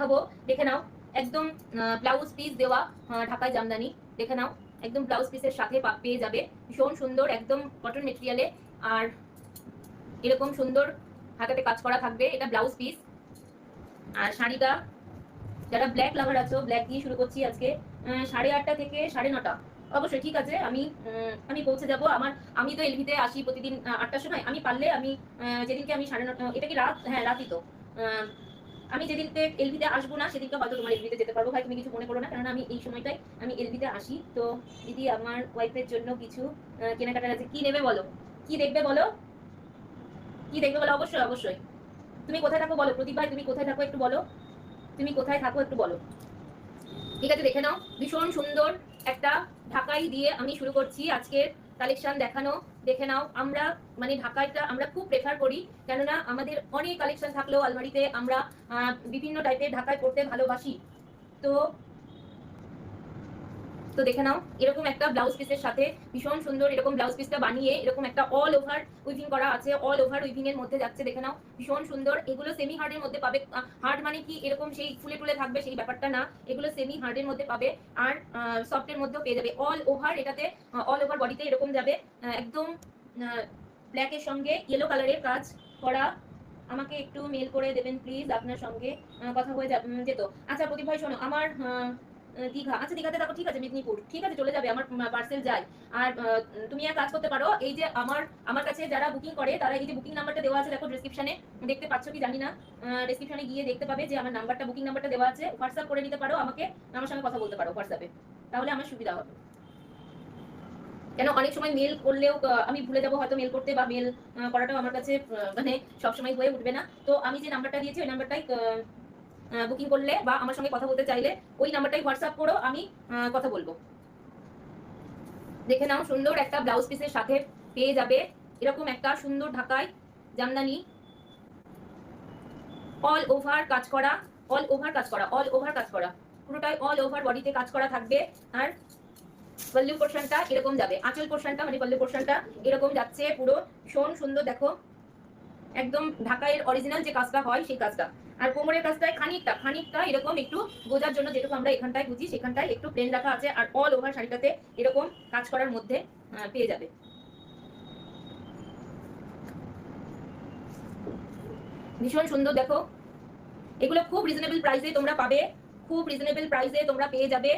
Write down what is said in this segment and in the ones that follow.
দেখাবো দেখে নাও। একদম ব্লাউজ পিস দেওয়া ঢাকায় জামদানি, দেখে নাও একদম ব্লাউজ পিসের সাথে পেয়ে যাবে। ভীষণ সুন্দর একদম কটন মেটেরিয়ালে, আর এরকম সুন্দর হাতাতে কাজ করা থাকবে। এটা ব্লাউজ পিস। আর শাড়িটা, যারা ব্ল্যাক লাভার আছো, ব্ল্যাক দিয়ে শুরু করছি আজকে 8:30 থেকে 9:30। অবশ্যই ঠিক আছে, আমি পৌঁছে যাব। আমি তো এলভিতে আসি প্রতিদিন 8টার সময়। আমি পারলে আমি যেদিনকে আমি 9:30, এটা কি রাত? হ্যাঁ রাতই তো। আমি যেদিনকে এলভিতে আসবো না সেদিনকে হয়তো তোমার এলভিতে যেতে পারবো। ভাই তুমি কিছু মনে করো না, কারণ আমি এই সময়টাই আমি এলভিতে আসি। তো দিদি আমার ওয়াইফের জন্য কিছু কেনাকাটার আছে। কি নেবে বলো, কি দেখবে বলো, কি দেখবে বলো? অবশ্যই অবশ্যই। তুমি কোথায় থাকো বলো প্রদীপ ভাই, তুমি কোথায় থাকো একটু বলো, তুমি কোথায় থাকো একটু বলো। ঠিক আছে, দেখে নাও ভীষণ সুন্দর একটা ঢাকাই দিয়ে আমি শুরু করছি আজকের কালেকশন দেখানো। দেখে নাও, আমরা মানে ঢাকাইটা আমরা খুব প্রেফার করি, কেননা আমাদের অনেক কালেকশন থাকলেও আলমারিতে আমরা বিভিন্ন টাইপের ঢাকাই পড়তে ভালোবাসি। তো তো দেখে নাও এরকম একটা ব্লাউজ পিসের সাথে ভীষণ সুন্দর এরকম ব্লাউজ পিসটা বানিয়ে এরকম একটা অল ওভার উইভিং করা আছে, অল ওভার উইভিং এর মধ্যে যাচ্ছে। দেখে নাও ভীষণ সুন্দর। এগুলো সেমি হার্ডের মধ্যে পাবে। হার্ড মানে কি এরকম সেই ফুলে টুলে থাকবে সেই ব্যাপারটা না, এগুলো সেমি হার্ডের মধ্যে পাবে। আর সফটের মধ্যেও পেয়ে যাবে। অল ওভার এটাতে অল ওভার বডিতে এরকম যাবে একদম ব্ল্যাকের সঙ্গে ইয়েলো কালারের কাজ করা। আমাকে একটু মেল করে দেবেন প্লিজ, আপনার সঙ্গে কথা হয়ে যেত। আচ্ছা প্রদীপ ভাই শোনো, আমার দীঘা, আচ্ছা দীঘাতে থাকো, ঠিক আছে মেদিনীপুর, ঠিক আছে চলে যাবে, আমার পার্সেল যায়। আর তুমি এক কাজ করতে পারো, এই যে আমার কাছে যারা বুকিং করে তারা এই যে বুকিং নাম্বারটা দেওয়া আছে দেখো ডেসক্রিপশনে, দেখতে পাচ্ছ কি জানি না, ডেসক্রিপশনে গিয়ে দেখতে পাবে যে আমার নাম্বারটা, বুকিং নাম্বারটা দেওয়া আছে। হোয়াটসঅ্যাপ করে নিতে পারো আমাকে, আমার সঙ্গে কথা বলতে পারো হোয়াটসঅ্যাপে, তাহলে আমার সুবিধা হবে। কেন অনেক সময় মেল করলেও আমি ভুলে যাবো হয়তো মেল করতে, বা মেল করাটাও আমার কাছে মানে সবসময় হয়ে উঠবে না। তো আমি যে নাম্বারটা দিয়েছি ওই নাম্বারটাই বুকিং করলে বা আমার সঙ্গে কথা বলতে চাইলে ওই নাম্বারটাই হোয়াটসঅ্যাপ করো, আমি কথা বলবো। দেখে নাও সুন্দর একটা ব্লাউজ পিসের সাথে পেয়ে যাবে এরকম একটা সুন্দর ঢাকাই জামদানি, অল ওভার কাজ করা, অল ওভার কাজ করা, অল ওভার কাজ করা, পুরোটাই অল ওভার বডিতে কাজ করা থাকবে। আর পল্লু পোর্শনটা এরকম যাবে, আঁচল পোর্শনটা মানে পল্লু পোর্শনটা এরকম যাচ্ছে পুরো ভীষণ সুন্দর। দেখো একদম ঢাকাইয়ের অরিজিনাল যে কাজটা হয় সেই কাজটা। আর কোমরের কাজটায় খানিকটা এরকম একটু গোজার জন্য যেটুকু আমরা এখানটায় বুঝি সেখানটায় একটু প্লেন রাখা আছে। আর অল ওভার শাড়িটাতে এরকম কাজ করার মধ্যে পেয়ে যাবে। ভীষণ সুন্দর। দেখো এগুলো খুব রিজনেবল প্রাইসে তোমরা পাবে, খুব রিজনেবল প্রাইসে তোমরা পেয়ে যাবে।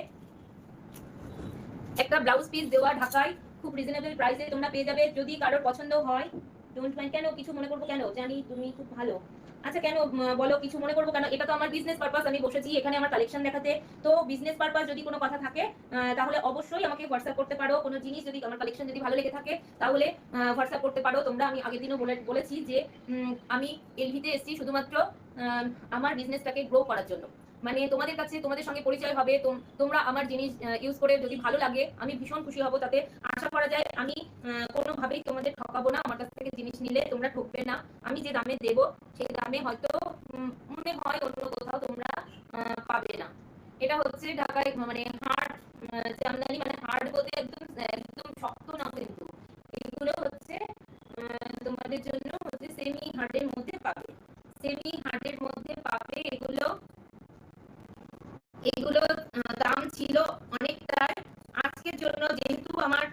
একটা ব্লাউজ পিস দেওয়া ঢাকায় খুব রিজনেবল প্রাইসে তোমরা পেয়ে যাবে। যদি কারোর পছন্দ হয়, ডোন্ট মাইন্ড। কেন কিছু মনে করবো কেন, জানি তুমি খুব ভালো। আচ্ছা কেন বলো, কিছু মনে করবো কেন? এটা তো আমার বিজনেস পারপাস, আমি বসেছি এখানে আমার কালেকশন দেখাতে। তো বিজনেস পারপাস যদি কোনো কথা থাকে তাহলে অবশ্যই আমাকে হোয়াটসঅ্যাপ করতে পারো। কোনো জিনিস যদি আমার কালেকশন যদি ভালো লেগে থাকে তাহলে হোয়াটসঅ্যাপ করতে পারো তোমরা। আমি আগের দিনও বলেছি যে আমি এলভিতে এসেছি শুধুমাত্র আমার বিজনেসটাকে গ্রো করার জন্য। মানে তোমাদের কাছে, তোমাদের সঙ্গে পরিচয় হবে, তোমরা আমার জিনিস ইউজ করে যদি ভালো লাগে আমি ভীষণ খুশি হব। তাতে আশা করা যায় আমি কোনোভাবেই তোমাদের ঠকাবো না। আমার কাছ থেকে জিনিস নিলে তোমরা ঠকবে না। আমি যে দামে দেবো সেই দামে হয়তো মনে হয় অন্য কোথাও তোমরা পাবে না। এটা হচ্ছে ঢাকায় মানে হার্ড জামদানি, মানে হার্ড বলতে একদম একদম শক্ত না, কিন্তু এগুলো হচ্ছে তোমাদের জন্য হচ্ছে সেমি হার্ডের মধ্যে পাবে, সেমি হার্ডের মধ্যে পাবে এগুলো। এগুলো দাম ছিল অনেকটাই। আজকের জন্য যেহেতু আমার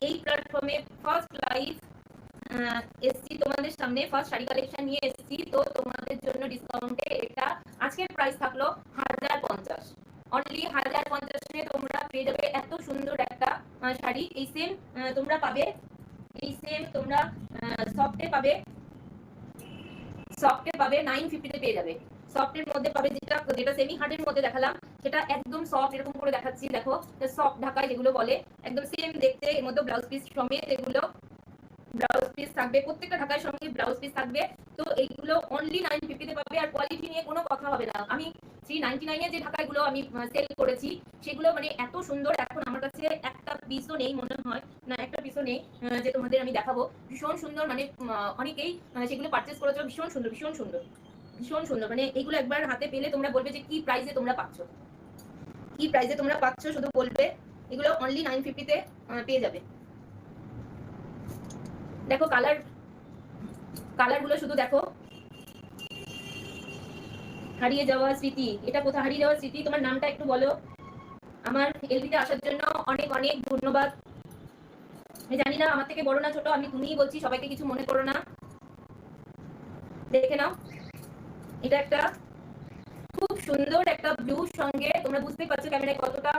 এই প্ল্যাটফর্মে ফার্স্ট লাইভ এসছি তোমাদের সামনে, ফার্স্ট শাড়ি কালেকশন নিয়ে এসছি, তো তোমাদের জন্য ডিসকাউন্টে এটা আজকের প্রাইস থাকলো 1050, অনলি 1050-এ তোমরা পেয়ে যাবে এত সুন্দর একটা শাড়ি। এই সেম তোমরা পাবে, এই সেম তোমরা সফটে পাবে, সফটে পাবে 950-তে পেয়ে যাবে। সফটের মধ্যে পাবে যেটা যেটা সেমি হার্ডের মধ্যে দেখালাম সেটা একদম সফট, এরকম করে দেখাচ্ছি দেখো সফট ঢাকায় যেগুলো বলে একদম সেম দেখতে। এর মধ্যে ব্লাউজ পিস সমেত এগুলো ব্লাউজ পিস থাকবে, প্রত্যেকটা ঢাকার সঙ্গে ব্লাউজ পিস থাকবে। তো এইগুলো অনলি 950-তে পাবে। আর কোয়ালিটি নিয়ে কোনো কথা হবে না। আমি 399-এ যে ঢাকাগুলো আমি সেল করেছি সেগুলো মানে এত সুন্দর, এখন আমার কাছে একটা পিসও নেই মনে হয়, না একটা পিসও নেই যে তোমাদের আমি দেখাবো। ভীষণ সুন্দর, মানে অনেকেই সেগুলো পারচেস করেছো, ভীষণ সুন্দর ভীষণ সুন্দর ভীষণ সুন্দর। মানে এগুলো একবার হাতে পেলে তোমরা বলবে যে কি প্রাইসে তোমরা পাচ্ছ, কি প্রাইসে তোমরা পাচ্ছ, শুধু বলবে। এগুলো অনলি 950-তে পেয়ে যাবে। দেখো কালার, কালার গুলো শুধু দেখো, হারিয়ে যাওয়া স্মৃতি, এটা কোথায় হারিয়ে যাওয়া স্মৃতি? তোমার নামটা একটু বলো। আমার এলবিতে আসার জন্য অনেক অনেক ধন্যবাদ। আমি জানি না আমার থেকে বড় না ছোট, আমি তুমিই বলছি, সবাইকে কিছু মনে করো না। দেখে নাও, এটা একটা খুব সুন্দর একটা ব্লুর সঙ্গে, তোমরা বুঝতে পারছো ক্যামেরায় কতটা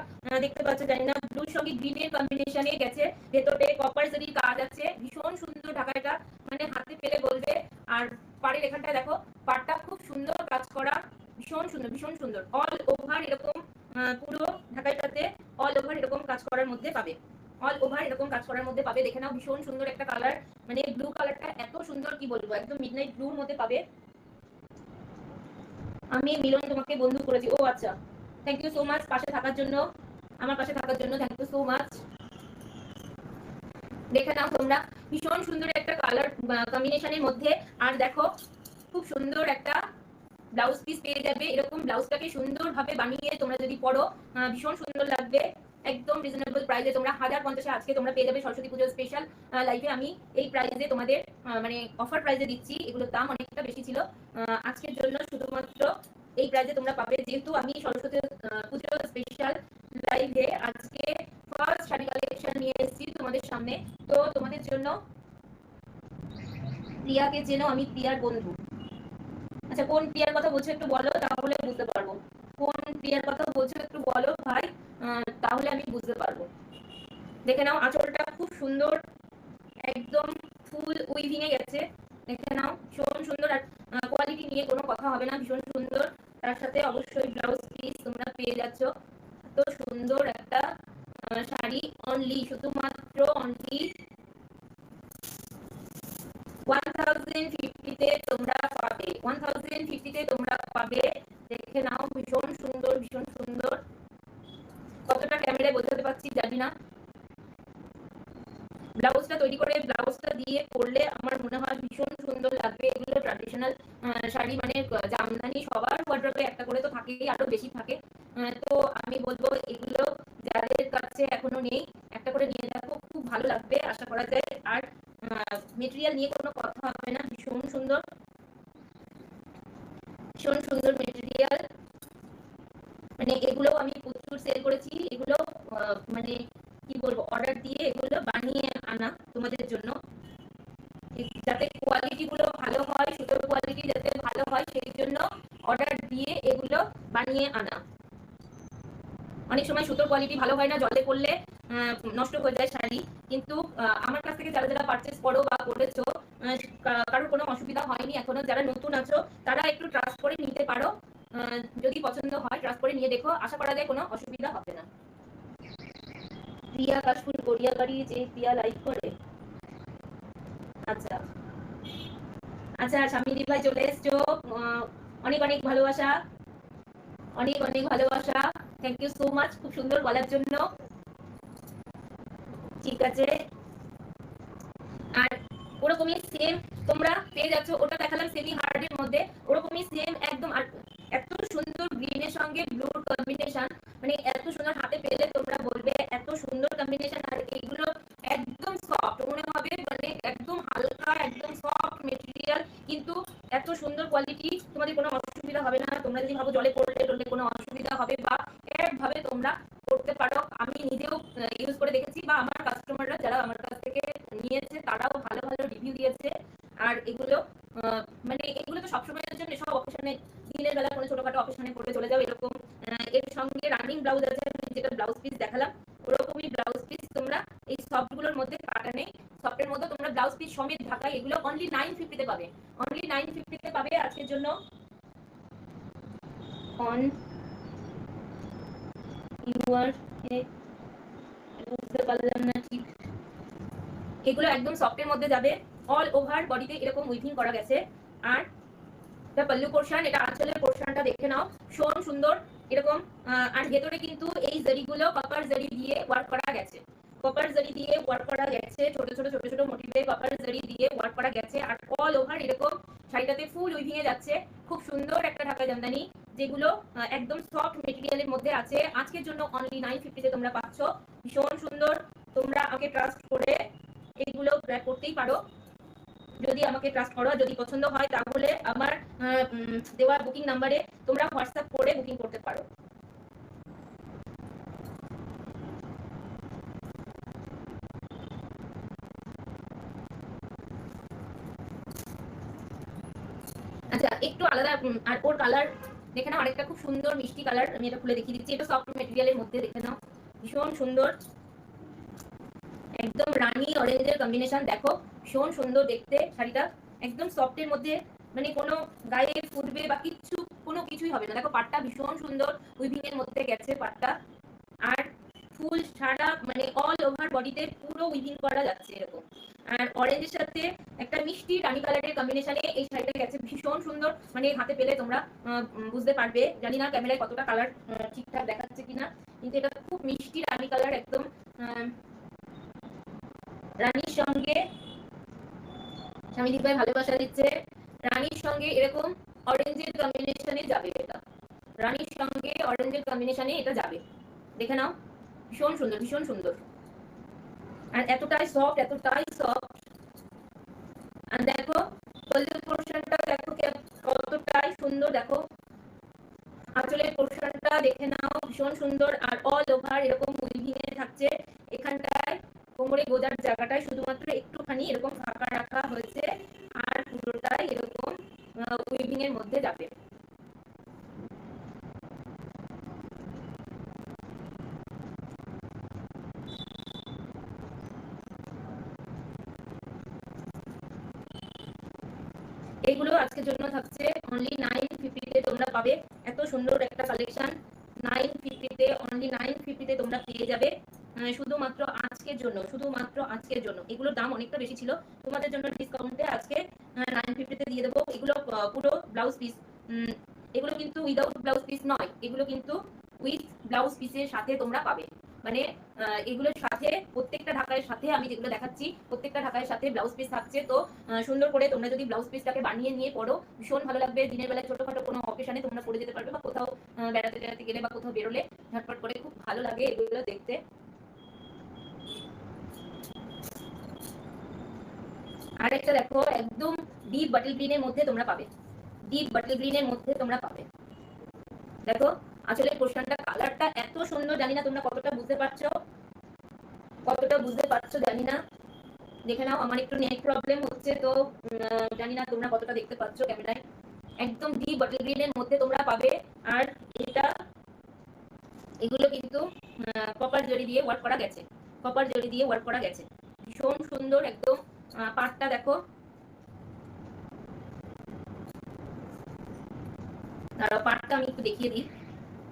দেখতে পাচ্ছ জানি না, ব্লুর সঙ্গে গ্রিনের কম্বিনেশনে গেছে, ভেতরে কপার জরির কাজ আছে, ভীষণ সুন্দর ঢাকাটা, মানে হাতে পেলে বলবে। আর পাড়ের এখানটা দেখো, পাড়টা খুব সুন্দর কাজ করা, ভীষণ সুন্দর ভীষণ সুন্দর। অল ওভার এরকম পুরো ঢাকাইটাতে অল ওভার এরকম কাজ করার মধ্যে পাবে, অল ওভার এরকম কাজ করার মধ্যে পাবে। দেখে নাও, ভীষণ সুন্দর একটা কালার, মানে ব্লু কালারটা এত সুন্দর কি বলবো, একদম মিডনাইট ব্লুর মধ্যে পাবে। আমি মিলন তোমাকে বন্ধু করেছি, ও আচ্ছা, থ্যাংক ইউ সো মাচ পাশে থাকার জন্য, আমার পাশে থাকার জন্য থ্যাংক ইউ সো মাচ। দেখে নাও তোমরা, ভীষণ সুন্দর একটা কালার কম্বিনেশনের মধ্যে। আর দেখো, খুব সুন্দর একটা ব্লাউজ পিস পেয়ে যাবে, এরকম ব্লাউজটাকে সুন্দরভাবে বানিয়ে তোমরা যদি পরো ভীষণ সুন্দর লাগবে। একদম রিজনেবল প্রাইসে তোমরা 1050 আজকে তোমরা পেয়ে যাবে সরস্বতী পুজোর স্পেশাল লাইভে। আমি এই প্রাইসে তোমাদের মানে অফার প্রাইসে দিচ্ছি, এগুলোর দাম অনেকটা বেশি ছিল, আজকের জন্য শুধুমাত্র এই প্রাইসে তোমরা পাবে। যেহেতু আমি সরস্বতী পুজোর স্পেশাল লাইভে আজকে ফার্স্ট শাড়ি কালেকশন নিয়ে এসেছি তোমাদের সামনে, তো তোমাদের জন্য। প্রিয়াকে চেনো? আমি প্রিয়ার বন্ধু। আচ্ছা, কোন প্রিয়ার কথা বলছো একটু বলো, তাহলে বুঝতে পারবো। কোন প্রিয়ার কথা বলছো একটু বলো ভাই, তাহলে আমি বুঝতে পারবো। দেখে নাও, আঁচলটা খুব সুন্দর, একদম ফুল উইভিং এ গেছে। দেখে নাও, ভীষণ সুন্দর। আর কোয়ালিটি নিয়ে কোনো কথা হবে না, ভীষণ সুন্দর। তার সাথে অবশ্যই ব্লাউজ পিস তোমরা পেয়ে যাচ্ছ। এত সুন্দর একটা শাড়ি, অনলি শুধুমাত্র অনলি 1050 তে তোমরা পাবে, 1050 তে তোমরা পাবে। দেখে নাও, ভীষণ সুন্দর ভীষণ সুন্দর। কতটা ক্যামেরায় বোঝাতে পারছি জানি না। ব্লাউজটা তৈরি করে ব্লাউজটা দিয়ে পরলে আমার মনে হয় ভীষণ সুন্দর লাগবে। এগুলো ট্র্যাডিশনাল শাড়ি, মানে জামদানি সবার ওয়ার্ড্রবে একটা করে তো থাকেই, আরো বেশি থাকে। তো আমি বলবো এগুলো যাদের কাছে এখনো নেই, একটা করে নিয়ে দেখো, খুব ভালো লাগবে আশা করা যায়। আর মেটেরিয়াল নিয়ে কোনো কথা হবে না, ভীষণ সুন্দর ভীষণ সুন্দর মেটেরিয়াল। মানে এগুলো আমি প্রচুর সেল করেছি, এগুলো মানে কি বলবো, অর্ডার দিয়ে এগুলো বানিয়ে আনা তোমাদের জন্য, যাতে কোয়ালিটি গুলো ভালো হয়, সুতোর কোয়ালিটি যাতে ভালো হয় সেই জন্য অর্ডার দিয়ে এগুলো বানিয়ে আনা। অনেক সময় সুতোর কোয়ালিটি ভালো হয় না, জলে পড়লে নষ্ট হয়ে যায় শাড়ি, কিন্তু আমার কাছ থেকে যারা যারা পারচেস করো বা করেছো, কারোর কোনো অসুবিধা হয়নি এখনো। যারা নতুন আছো তারা একটু ট্রাস্ট করে নিতে পারো, যদি পছন্দ হয় ট্রাস্ট করে নিয়ে দেখো, আশা করা যায় কোনো অসুবিধা হবে না। প্রিয়া কাশফুল গড়িয়াবাড়ি, যে প্রিয়া লাইভ করে, আচ্ছা আচ্ছা, স্বামীদি ভাই চলে এসছো, অনেক অনেক ভালোবাসা, অনেক অনেক ভালোবাসা, থ্যাংক ইউ সো মাচ খুব সুন্দর বলার জন্য। ঠিক আছে, আর ওরকমই সেম তোমরা পেয়ে যাচ্ছ, ওটা দেখালাম সেমি হার্ডের মধ্যে, ওরকমই সেম একদম। আর এত সুন্দর গ্রিনের সঙ্গে ব্লুর কম্বিনেশন, মানে এত সুন্দর, হাতে পেলে তোমরা বলবে এত সুন্দর কম্বিনেশন। আর এইগুলো একদম সফট মনে হবে, মানে একদম হালকা একদম সফট মেটেরিয়াল, কিন্তু এত সুন্দর কোয়ালিটি, তোমাদের কোনো অসুবিধা হবে না। তোমরা যদি ভাবো জলে পড়লে টললে কোনো অসুবিধা হবে, বা একভাবে তোমরা করতে পারো। আমি নিজেও ইউজ করে দেখেছি, বা আমার কাস্টমাররা যারা আমার কাছ থেকে নিয়েছে তারাও ভালো ভালো রিভিউ দিয়েছে। আর এগুলো মানে এগুলো তো সবসময়ের জন্য, সব অকেশনে, দিনের বেলা কোনো ছোটখাটো অকেশনে পরে চলে যাও এরকম। এর সঙ্গে রানিং ব্লাউজ আছে, যেটা ব্লাউজ পিস দেখালাম, ওরকমই ব্লাউজ পিস তোমরা এই সফট গুলোর মধ্যে কাটা নেই, সফটের মধ্যে তোমরা ব্লাউজ পিস সমেত ঢাকা, এগুলো অনলি 950 তে পাবে, অনলি 950 তে পাবে আজকের জন্য। অন ইউর বুঝতে পারলাম না ঠিক। এগুলো একদম সফটের মধ্যে যাবে, অল ওভার বডিতে এরকম উইভিং করা গেছে। আর এটা পল্লু পোর্শন, এটা আঁচলের পোর্শনটা দেখে নাও, ভীষণ সুন্দর এরকম। আর ভেতরে কিন্তু এই জরিগুলো কপার জরি দিয়ে ওয়ার্ক করা গেছে, কপার জরি দিয়ে ওয়ার্ক করা গেছে, ছোট ছোট ছোট ছোট মোটিভে কপার জরি দিয়ে ওয়ার্ক করা গেছে। আর অল ওভার এরকম শাড়িটাতে ফুল উইভিং এ যাচ্ছে, খুব সুন্দর একটা ঢাকা জামদানি, যেগুলো একদম সফট মেটেরিয়ালের মধ্যে আছে। আজকের জন্য অনলি 950 তে তোমরা পাচ্ছ, ভীষণ সুন্দর। তোমরা আমাকে ট্রাস্ট করে এইগুলো ট্রাই করতেই পারো, যদি আমাকে ট্রাস্ট করো, যদি পছন্দ হয় তাহলে আমার দেওয়া বুকিং নাম্বারে তোমরা হোয়াটসঅ্যাপ করে বুকিং করতে পারো। আচ্ছা, একটু আলাদা। আর ওর কালার দেখে নাও, আরেকটা খুব সুন্দর মিষ্টি কালার, আমি এটা খুলে দেখিয়ে দিচ্ছি। এটা সফট মেটেরিয়ালের মধ্যে, দেখে নাও ভীষণ সুন্দর, একদম রানী অরেঞ্জের কম্বিনেশন। দেখো ভীষণ সুন্দর দেখতে শাড়িটা, একদম সফটের মধ্যে, মানে কোনো গায়ে ফুটবে বা কিছু, কোনো কিছুই হবে না। দেখো পাটটা ভীষণ সুন্দর উইভিং এর মধ্যে গেছে পাটটা, আর ফুল সারা মানে অল ওভার বডিতে পুরো উইভিং করা যাচ্ছে এরকম। আর অরেঞ্জের সাথে একটা মিষ্টি রানী কালারের কম্বিনেশনে এই শাড়িটা গেছে, ভীষণ সুন্দর। মানে হাতে পেলে তোমরা বুঝতে পারবে, জানি না ক্যামেরায় কতটা কালার ঠিকঠাক দেখাচ্ছে কিনা, কিন্তু এটা খুব মিষ্টি রানী কালার, একদম রানীর সঙ্গে স্বামী ভাই ভালোবাসা দিচ্ছে, রানীর সঙ্গে এরকম অরেঞ্জের কম্বিনেশনে যাবে এটা, রানীর সঙ্গে অরেঞ্জের কম্বিনেশনে এটা যাবে, দেখে নাও ভীষণ সুন্দর, ভীষণ সুন্দর। আর এতটাই সফট, এতটাই সফট। আর দেখো গলার পোরশনটা দেখো কতটাই সুন্দর, দেখো আঁচলের পোরশনটা দেখে নাও ভীষণ সুন্দর, আর অল ওভার এরকম উইভিং এ থাকছে। এখানটায় কোমরে গোজার জায়গাটায় শুধুমাত্র একটুখানি এরকম ফাঁকা রাখা হয়েছে, আর পুরোটাই এরকম উইভিং এর মধ্যে যাবে। এইগুলো আজকের জন্য থাকছে অনলি 950 তে তোমরা পাবে। এত সুন্দর একটা কালেকশন 950 তে, অনলি 950 তে তোমরা পেয়ে যাবে, শুধুমাত্র আজকের জন্য, শুধুমাত্র আজকের জন্য। এগুলোর দাম অনেকটা বেশি ছিল, তোমাদের জন্য ডিসকাউন্টে আজকে 950 তে দিয়ে দেবো। এগুলো পুরো ব্লাউজ পিস, এগুলো কিন্তু উইদাউট ব্লাউজ পিস নয়, এগুলো কিন্তু উইথ ব্লাউজ পিসের সাথে তোমরা পাবে। মানে এগুলোর সাথে প্রত্যেকটা ঢাকায়ের সাথে আমি যেগুলো দেখাচ্ছি প্রত্যেকটা ঢাকায়ের সাথে ব্লাউজ পিস থাকছে। তো সুন্দর করে তোমরা যদি ব্লাউজ পিসটাকে বানিয়ে নিয়ে পড়ো, ভীষণ ভালো লাগবে। দিনের বেলায় ছোটখাটো কোনো অকেশনে তোমরা পরে যেতে পারবে, বা কোথাও বেড়াতে বেড়াতে গেলে বা কোথাও বেরোলে ঝটপট করে খুব ভালো লাগে এগুলো দেখতে। আর একটা দেখো একদম ডিপ বাটল গ্রিনের মধ্যে তোমরা পাবে, ডিপ বাটল গ্রিনের মধ্যে তোমরা পাবে। দেখো আসলে পোর্শনটা কালারটা এত সুন্দর, জানি না তোমরা কতটা বুঝতে পারছো, কতটা বুঝতে পারছো জানি না। দেখে নাও, আমার একটু নেট প্রবলেম হচ্ছে, তো জানি না তোমরা কতটা দেখতে পাচ্ছ ক্যামেরায়। একদম ডিপ বটল গ্রিনের মধ্যে তোমরা পাবে। আর এটা এগুলো কিন্তু কপার জরি দিয়ে ওয়ার্ক করা গেছে, কপার জরি দিয়ে ওয়ার্ক করা গেছে, ভীষণ সুন্দর একদম। পাটটা দেখো, পাটটা আমি একটু দেখিয়ে দিই।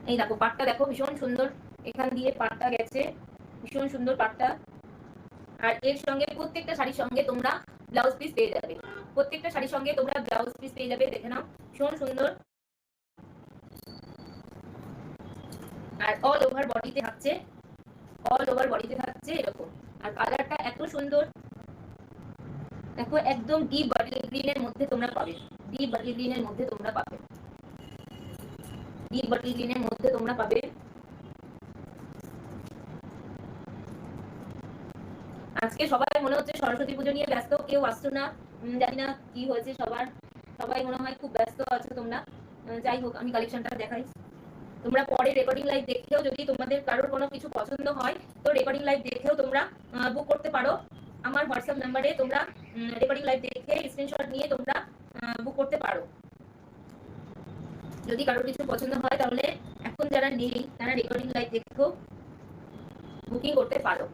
এই দেখো পাটটা দেখো ভীষণ সুন্দর, এখান দিয়ে পাটটা গেছে, ভীষণ সুন্দর পাটটা। আর এর সঙ্গে প্রত্যেকটা শাড়ির সঙ্গে তোমরা ব্লাউজ পিস পেয়ে যাবে, প্রত্যেকটা শাড়ির সঙ্গে তোমরা ব্লাউজ পিস পেয়ে যাবে, দেখে নাও ভীষণ সুন্দর। আর অল ওভার বডিতে থাকছে, অল ওভার বডিতে থাকছে এরকম। আর কালারটা এত সুন্দর, দেখো একদম ডিপ বটল গ্রিনের মধ্যে তোমরা পাবে, ডিপ বটল গ্রিনের মধ্যে তোমরা পাবে, ডিপ বটল গ্রিনের মধ্যে তোমরা পাবে। আজকে সবাই মনে হচ্ছে সরস্বতী পুজো নিয়ে ব্যস্ত, কেউ আসছো না, জানি না কি হয়েছে সবার, সবাই মনে হয় খুব ব্যস্ত আছো তোমরা। যাই হোক আমি কালেকশনটা দেখাই, তোমরা পরে রেকর্ডিং লাইভ দেখেও যদি তোমাদের কারোর কোনো কিছু পছন্দ হয় তো রেকর্ডিং লাইভ দেখেও তোমরা বুক করতে পারো। আমার হোয়াটসঅ্যাপ নাম্বারে তোমরা রেকর্ডিং লাইভ দেখে স্ক্রিনশট নিয়ে তোমরা বুক করতে পারো। যদি কারোর কিছু পছন্দ হয় তাহলে এখন যারা নেই তারা রেকর্ডিং লাইভ দেখেও বুকিং করতে পারো।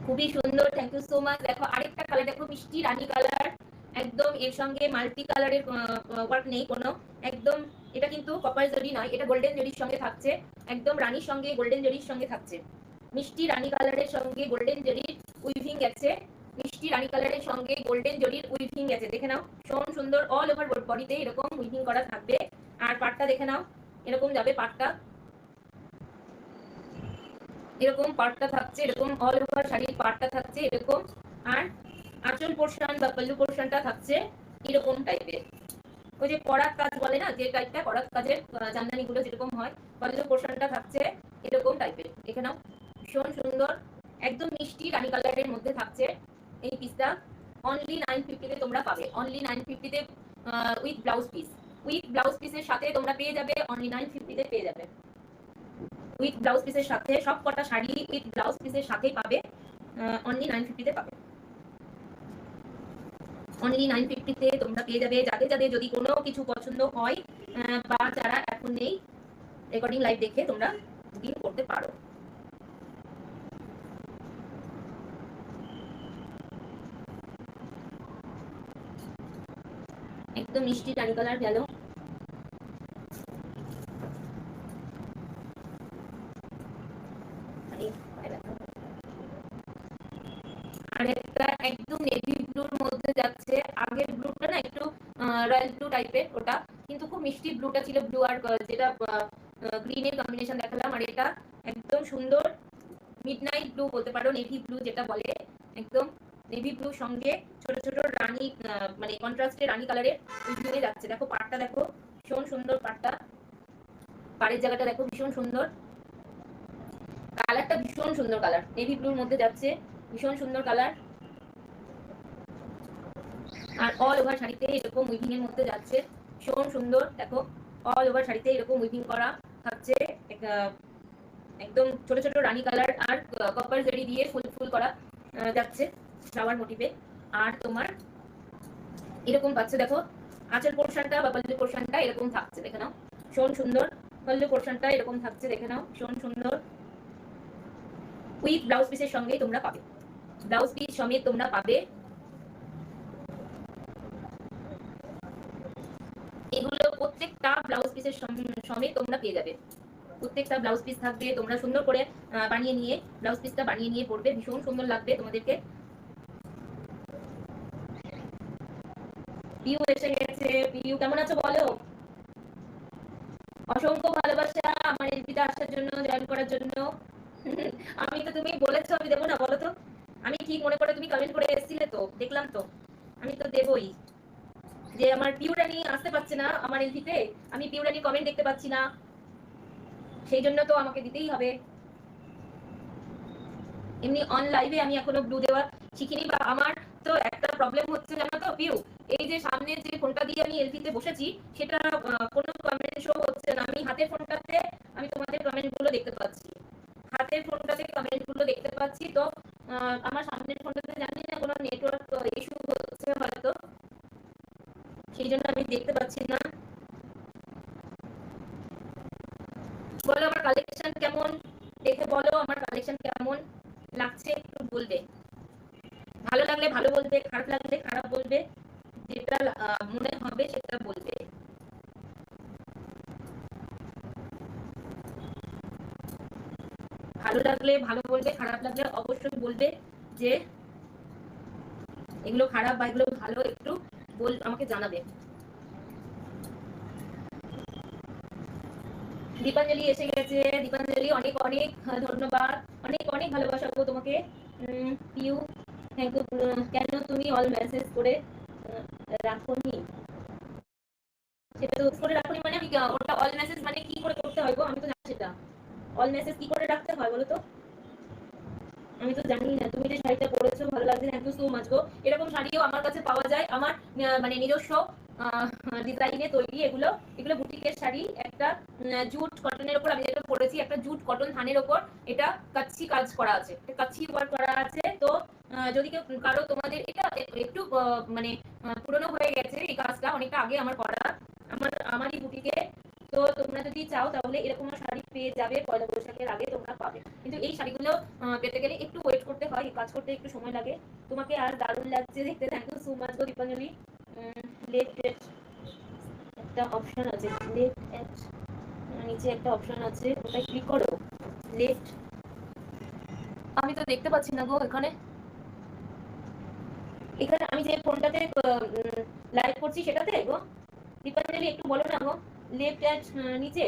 খুবই সুন্দর, থ্যাংক ইউ সো মাচ। দেখো আরেকটা কালার দেখো, মিষ্টি রানী কালার, একদম এর সঙ্গে মাল্টি কালারের ওয়ার্ক নেই কোনো, একদম এটা কিন্তু কপার জরি নয়, এটা গোল্ডেন জরির সঙ্গে থাকছে, একদম রানীর সঙ্গে গোল্ডেন জরির সঙ্গে থাকছে, মিষ্টি রানী কালারের সঙ্গে গোল্ডেন জরির উইভিং গেছে, মিষ্টি রানী কালারের সঙ্গে গোল্ডেন জরির উইভিং গেছে, দেখে নাও ভীষণ সুন্দর। অল ওভার বডিতে এরকম উইভিং করা থাকবে। আর পাটটা দেখে নাও এরকম যাবে, পাটটা এরকম পাটটা থাকছে, এরকম অল ওভার শাড়ির পাটটা থাকছে এরকম। আর আঁচল পোর্শন বা পল্লু পোর্শনটা থাকছে এরকম টাইপের, ওই যে করাত কাজ বলে না, যে টাইপটা করাত কাজের জামদানি গুলো যেরকম হয়, পল্লু পোর্শনটা থাকছে এরকম টাইপের, দেখে নাও ভীষণ সুন্দর একদম মিষ্টি রানী কালারের মধ্যে থাকছে এই পিসটা। অনলি 950 তোমরা পাবে, only 950 with blouse piece. With blouse পিসের সাথে তোমরা পেয়ে যাবে, অনলি 950 পেয়ে যাবে। উইথ ব্লাউজ পিসের সাথে সব কটা শাড়ি উইথ ব্লাউজ পিসের সাথেই পাবে, অনলি 950 পাবে। অনলি 950 তোমরা পেয়ে যাবে। যাদের যাদের যদি কোনো কিছু পছন্দ হয় বা যারা এখন নেই, রেকর্ডিং লাইভ দেখে তোমরা বুকিং করতে পারো। একদম মিষ্টি রানী কালার গেল। আর একটা একদম নেভি ব্লুর মধ্যে যাচ্ছে। আগের ব্লুটা না একটু রয়্যাল ব্লু টাইপের, ওটা কিন্তু খুব মিষ্টি ব্লুটা ছিল, ব্লু আর যেটা গ্রিনের কম্বিনেশন দেখালাম। আর এটা একদম সুন্দর মিডনাইট ব্লু বলতে পারো, নেভি ব্লু যেটা বলে, একদম নেভি ব্লু সঙ্গে ছোট ছোট রানী মানে কন্ট্রাস্টে রানী কালারের উইভিং যাচ্ছে। দেখো পাড়টা দেখো, ভীষণ সুন্দর পাড়টা, পাড়ের জায়গাটা দেখো ভীষণ সুন্দর, কালারটা ভীষণ সুন্দর কালার, নেভি ব্লুর মধ্যে যাচ্ছে, ভীষণ সুন্দর কালার। আর অল ওভার শাড়িতে এরকম উইভিং এর মধ্যে যাচ্ছে, ভীষণ সুন্দর। দেখো অল ওভার শাড়িতে এরকম উইভিং করা থাকছে, একদম ছোট ছোট রানী কালার আর কপার জরি দিয়ে ফুল ফুল করা যাচ্ছে ফ্লাওয়ার মোটিভে। আর তোমার এরকম পাচ্ছে দেখো আঁচল পোর্শনটা বা পল্লু পোর্শনটা এরকম থাকছে, দেখে নাও ভীষণ সুন্দর। পল্লু পোর্শনটা এরকম থাকছে, দেখে নাও ভীষণ সুন্দর। উইথ ব্লাউজ পিসের সঙ্গেই তোমরা পাবে, ব্লাউজ পিস সমেত তোমরা পাবে। এগুলো প্রত্যেকটা ব্লাউজ পিসের সমেত তোমরা পেয়ে যাবে, প্রত্যেকটা ব্লাউজ পিস থাকবে। তোমরা সুন্দর করে বানিয়ে নিয়ে ব্লাউজ পিসটা বানিয়ে নিয়ে পরবে, ভীষণ সুন্দর লাগবে তোমাদেরকে। পিউ এসে গেছে। পিউ কেমন আছো বলো? অসংখ্য ভালোবাসা আমার এলবিতে আসার জন্য, জয়েন করার জন্য। আমি তো, তুমি বলেছো আমি দেবো না বলো তো? আমি ঠিক মনে করে তুমি কমেন্ট করে এসেছিলে তো, দেখলাম তো, আমি তো দেবই। যে আমার পিউ রানী আসতে পারছে না আমার এলবিতে, আমি পিউ রানী কমেন্ট দেখতে পাচ্ছি না, সেই জন্য তো আমাকে দিতেই হবে। এমনি অন লাইভে আমি এখনো ব্লু দেওয়া শিখিনি, বা আমার তো একটা প্রবলেম হচ্ছে জানো তো পিউ, এই যে সামনে যে ফোনটা দিয়ে আমি এলপিতে বসেছি সেটা কোনো কমেন্ট শো হচ্ছে না। আমি হাতের ফোনটাতে আমি তোমাদের কমেন্ট গুলো দেখতে পাচ্ছি, হাতের ফোনটাতে কমেন্ট গুলো দেখতে পাচ্ছি। তো আমার সামনের ফোনটাতে জানি না কোনো নেটওয়ার্ক ইস্যু হচ্ছে হয়তো, সেই জন্য আমি দেখতে পাচ্ছি না। বলো আমার কালেকশন কেমন, দেখে বলো আমার কালেকশন কেমন লাগছে, একটু বলবে। ভালো লাগলে ভালো বলবে, খারাপ লাগলে খারাপ বলবে, যেটা মনে হবে সেটা বলবে। ভালো লাগলে ভালো বলবে, খারাপ লাগলে অবশ্যই বলবে যে এগুলো খারাপ বা এগুলো ভালো, একটু আমাকে জানাবে। দীপাঞ্জলি এসে গেছে। দীপাঞ্জলি অনেক অনেক ধন্যবাদ, অনেক অনেক ভালোবাসা গো তোমাকে। Piu thank you. কেন তুমি অল মেসেজ করে রাখোনি? সেটা তো করে রাখোনি মানে আমি ওটা অল মেসেজ মানে কি করে করতে হয় গো, আমি তো জানি সেটা। অল মেসেজ কি করে রাখতে হয় বলো তো? আমি তো জানি না। তুমি যে শাড়িটা পরেছো ভালো লাগছে, থ্যাংক ইউ সো মাচ গো। এরকম শাড়িও আমার কাছে পাওয়া যায়, আমার মানে নিজস্ব ডিজাইনে তৈরি। এগুলো এগুলো বুটিকের শাড়ি, একটা জুট কটনের উপর আমি যেটা পরেছি, একটা জুট কটন থানের উপর এটা কাচ্চি কাজ করা আছে, কাচ্চি ওয়ার্ক করা আছে। তো যদি কেউ কারো তোমাদের এটা একটু মানে পুরনো হয়ে গেছে, এই কাজটা অনেকটা আগে আমার করা, আমারই বুটিকে। তো তোমরা যদি চাও তাহলে এরকম শাড়ি পেয়ে যাবে, পয়লা বৈশাখের আগে তোমরা পাবে। কিন্তু এই শাড়িগুলো পেতে গেলে একটু ওয়েট করতে হয়, কাজ করতে একটু সময় লাগে। তোমাকে আর দারুণ লাগছে দেখতে, থ্যাংক ইউ সো মাচ গো দীপাঞ্জলি। লেফট একটা অপশন আছে, লেফট এট নিচে একটা অপশন আছে, ওটাই ক্লিক করো। লেফট, আমি তো দেখতে পাচ্ছি না গো এখানে। এখানে আমি যে ফোনটাতে লাইভ করছি সেটাতে গো দীপাঞ্জলি, একটু বলো না গো। লেফট এট নিচে,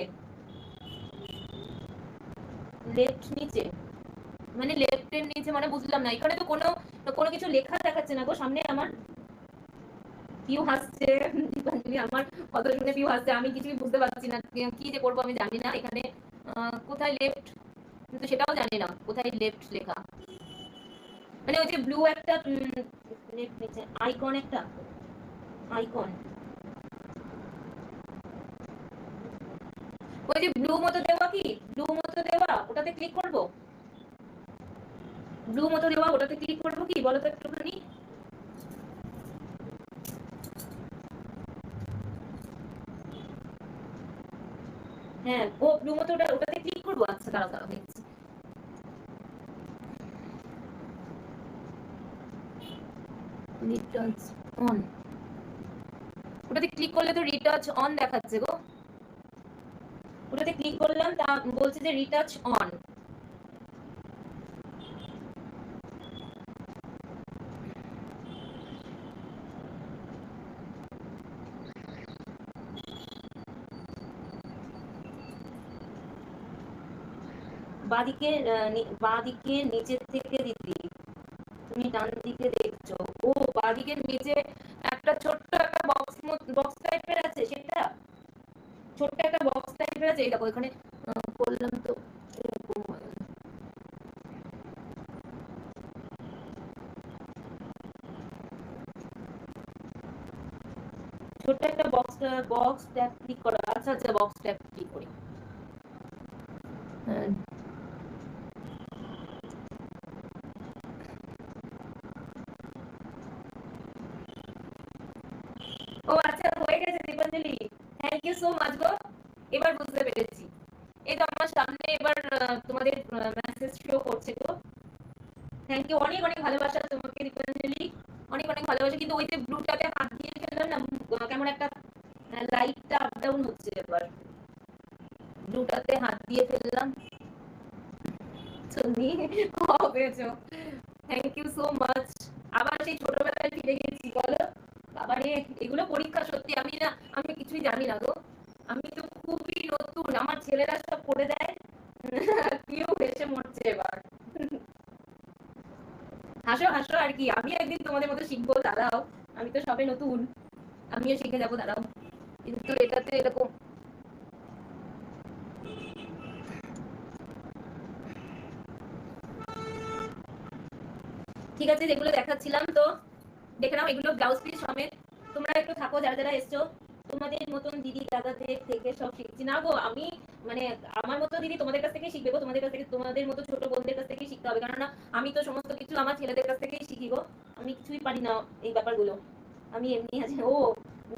লেফট নিচে মানে লেফটের নিচে মানে বুঝলাম না। এখানে তো কোনো কোনো কিছু লেখা দেখাচ্ছে না গো সামনে আমার। পিউ হাসছে দীপাঞ্জলি, আমার কথা শুনে পিউ হাসছে, আমি কিছুই বুঝতে পারছি না, কি যে করবো আমি জানি না। এখানে কোথায় লেফট কিন্তু সেটাও জানি না কোথায় লেফট লেখা। মানে ওই যে ব্লু একটা আইকন, একটা আইকন, ওই যে ব্লু মতো দেওয়া, কি ব্লু মতো দেওয়া, ওটাতে ক্লিক করব? ব্লু মতো দেওয়া ওটাতে ক্লিক করব কি বলো তো একটুখানি? হ্যাঁ, ও ব্লু মতো ওটাতে ক্লিক করবো। আচ্ছা দাঁড়াও দাঁড়াও দেখছি। রিটাচ অন, ওটাতে ক্লিক করলে তো রিটাচ অন দেখাচ্ছে গো। ওটাতে ক্লিক করলাম, তা বলছে যে রিটাচ অন। বাঁদিকে বাঁদিকে নিচের থেকে দিদি, তুমি ডান দিকে দেখছো? ও বাঁদিকের নিচে একটা ছোট্ট একটা বক্স বক্স টাইপের আছে, সেটা ছোট্ট একটা বক্স টাইপের আছে, এই দেখো এখানে করলাম তো ছোট্ট একটা বক্স ট্যাপ ক্লিক করা। আচ্ছা আচ্ছা, বক্স ট্যাপ ক্লিক করি। হ্যাঁ। ও আচ্ছা, হয়ে গেছে Dipanjali, thank you so much গো, এবার বুঝতে পেরেছি। এই তো আমার সামনে এবার তোমাদের মেসেজ শো করছে গো। থ্যাংক ইউ, অনেক অনেক ভালোবাসা তোমাকে দীপাঞ্জলি, অনেক অনেক ভালোবাসা। কিন্তু ওই যে ব্লুটাতে হাত দিয়ে ফেললাম না, কেমন একটা লাইটটা আপ ডাউন হচ্ছে এবার। ব্লুটাতে হাত দিয়ে ফেললাম, তুমি পেয়েছো, থ্যাংক ইউ সো মাচ। আবার সেই ছোটবেলায় ফিরে গেছি বলো। বাবারে, এগুলো পরীক্ষা সত্যি। আমি না, আমি কিছুই জানি না গো, আমি তো খুবই নতুন, আমার ছেলেরা সব করে দেয়, কেউ হেসে মরছে এবার। হাসো হাসো আর কি, আমি একদিন তোমাদের মতো শিখবো, দাঁড়াও, আমি তো সবে নতুন, আমিও শিখে যাবো, দাঁড়াও। কিন্তু এটাতে এরকম, ঠিক আছে, যেগুলো দেখাচ্ছিলাম তো দেখে নাও, এগুলো ব্লাউজ পিস সমেত। তোমরা একটু থাকো, যারা যারা এসছো, তোমাদের মতন দিদি দাদাদের থেকে সব শিখছি না গো আমি। মানে আমার মতো দিদি তোমাদের কাছ থেকেই শিখবে গো, তোমাদের কাছ থেকে, তোমাদের মতো ছোট বোনদের কাছ থেকেই শিখতে হবে, কারণ আমি তো সমস্ত কিছু আমার ছেলেদের কাছ থেকেই শিখি গো। আমি কিছুই পারি না এই ব্যাপারগুলো, আমি এমনি আছি। ও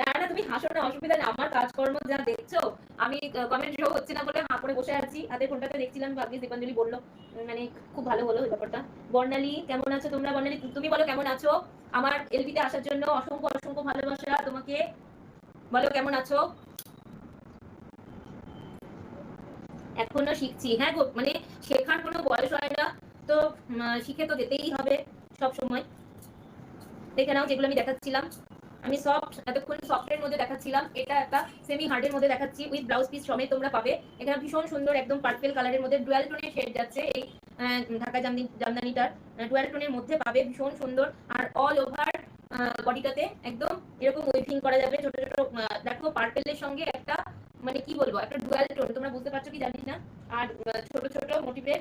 না না, তুমি হাসো না, অসুবিধা নেই, আমার কাজকর্ম যা দেখছো, আমি কমেন্ট শো হচ্ছে না বলে হাঁ করে বসে আছি, হাতের ফোনটাতে দেখছিলাম, ভাগ্যিস দীপাঞ্জলি বললো, মানে খুব ভালো হলো এই ব্যাপারটা। বর্ণালী কেমন আছো তোমরা? বর্ণালী তুমি বলো কেমন আছো? আমার এলবিতে আসার জন্য অসংখ্য অসংখ্য ভালোবাসা তোমাকে, বলো কেমন আছো? এখনো শিখছি, হ্যাঁ গো, মানে শেখার কোনো বয়স হয় না, তো শিখে তো যেতেই হবে সব সময়। দেখে নাও যেগুলো আমি দেখাচ্ছিলাম, আমি সফট, এতক্ষণ সফটের মধ্যে দেখাচ্ছিলাম, এটা একটা সেমি হার্ডের মধ্যে দেখাচ্ছি, উইথ ব্লাউজ পিস সমেত তোমরা পাবে। এখানে ভীষণ সুন্দর একদম পার্পল কালারের মধ্যে ডুয়াল টোনের শেড যাচ্ছে এই ঢাকা জামদানিটার, ডুয়াল টোনের মধ্যে পাবে, ভীষণ সুন্দর। আর অল ওভার বডিটাতে একদম এরকম উইভিং করা যাবে, ছোট ছোট দেখো পার্পলের সঙ্গে একটা, মানে কি বলবো, একটা ডুয়াল টোন, তোমরা বুঝতে পারছো কি জানি না। আর ছোট ছোট মোটিভের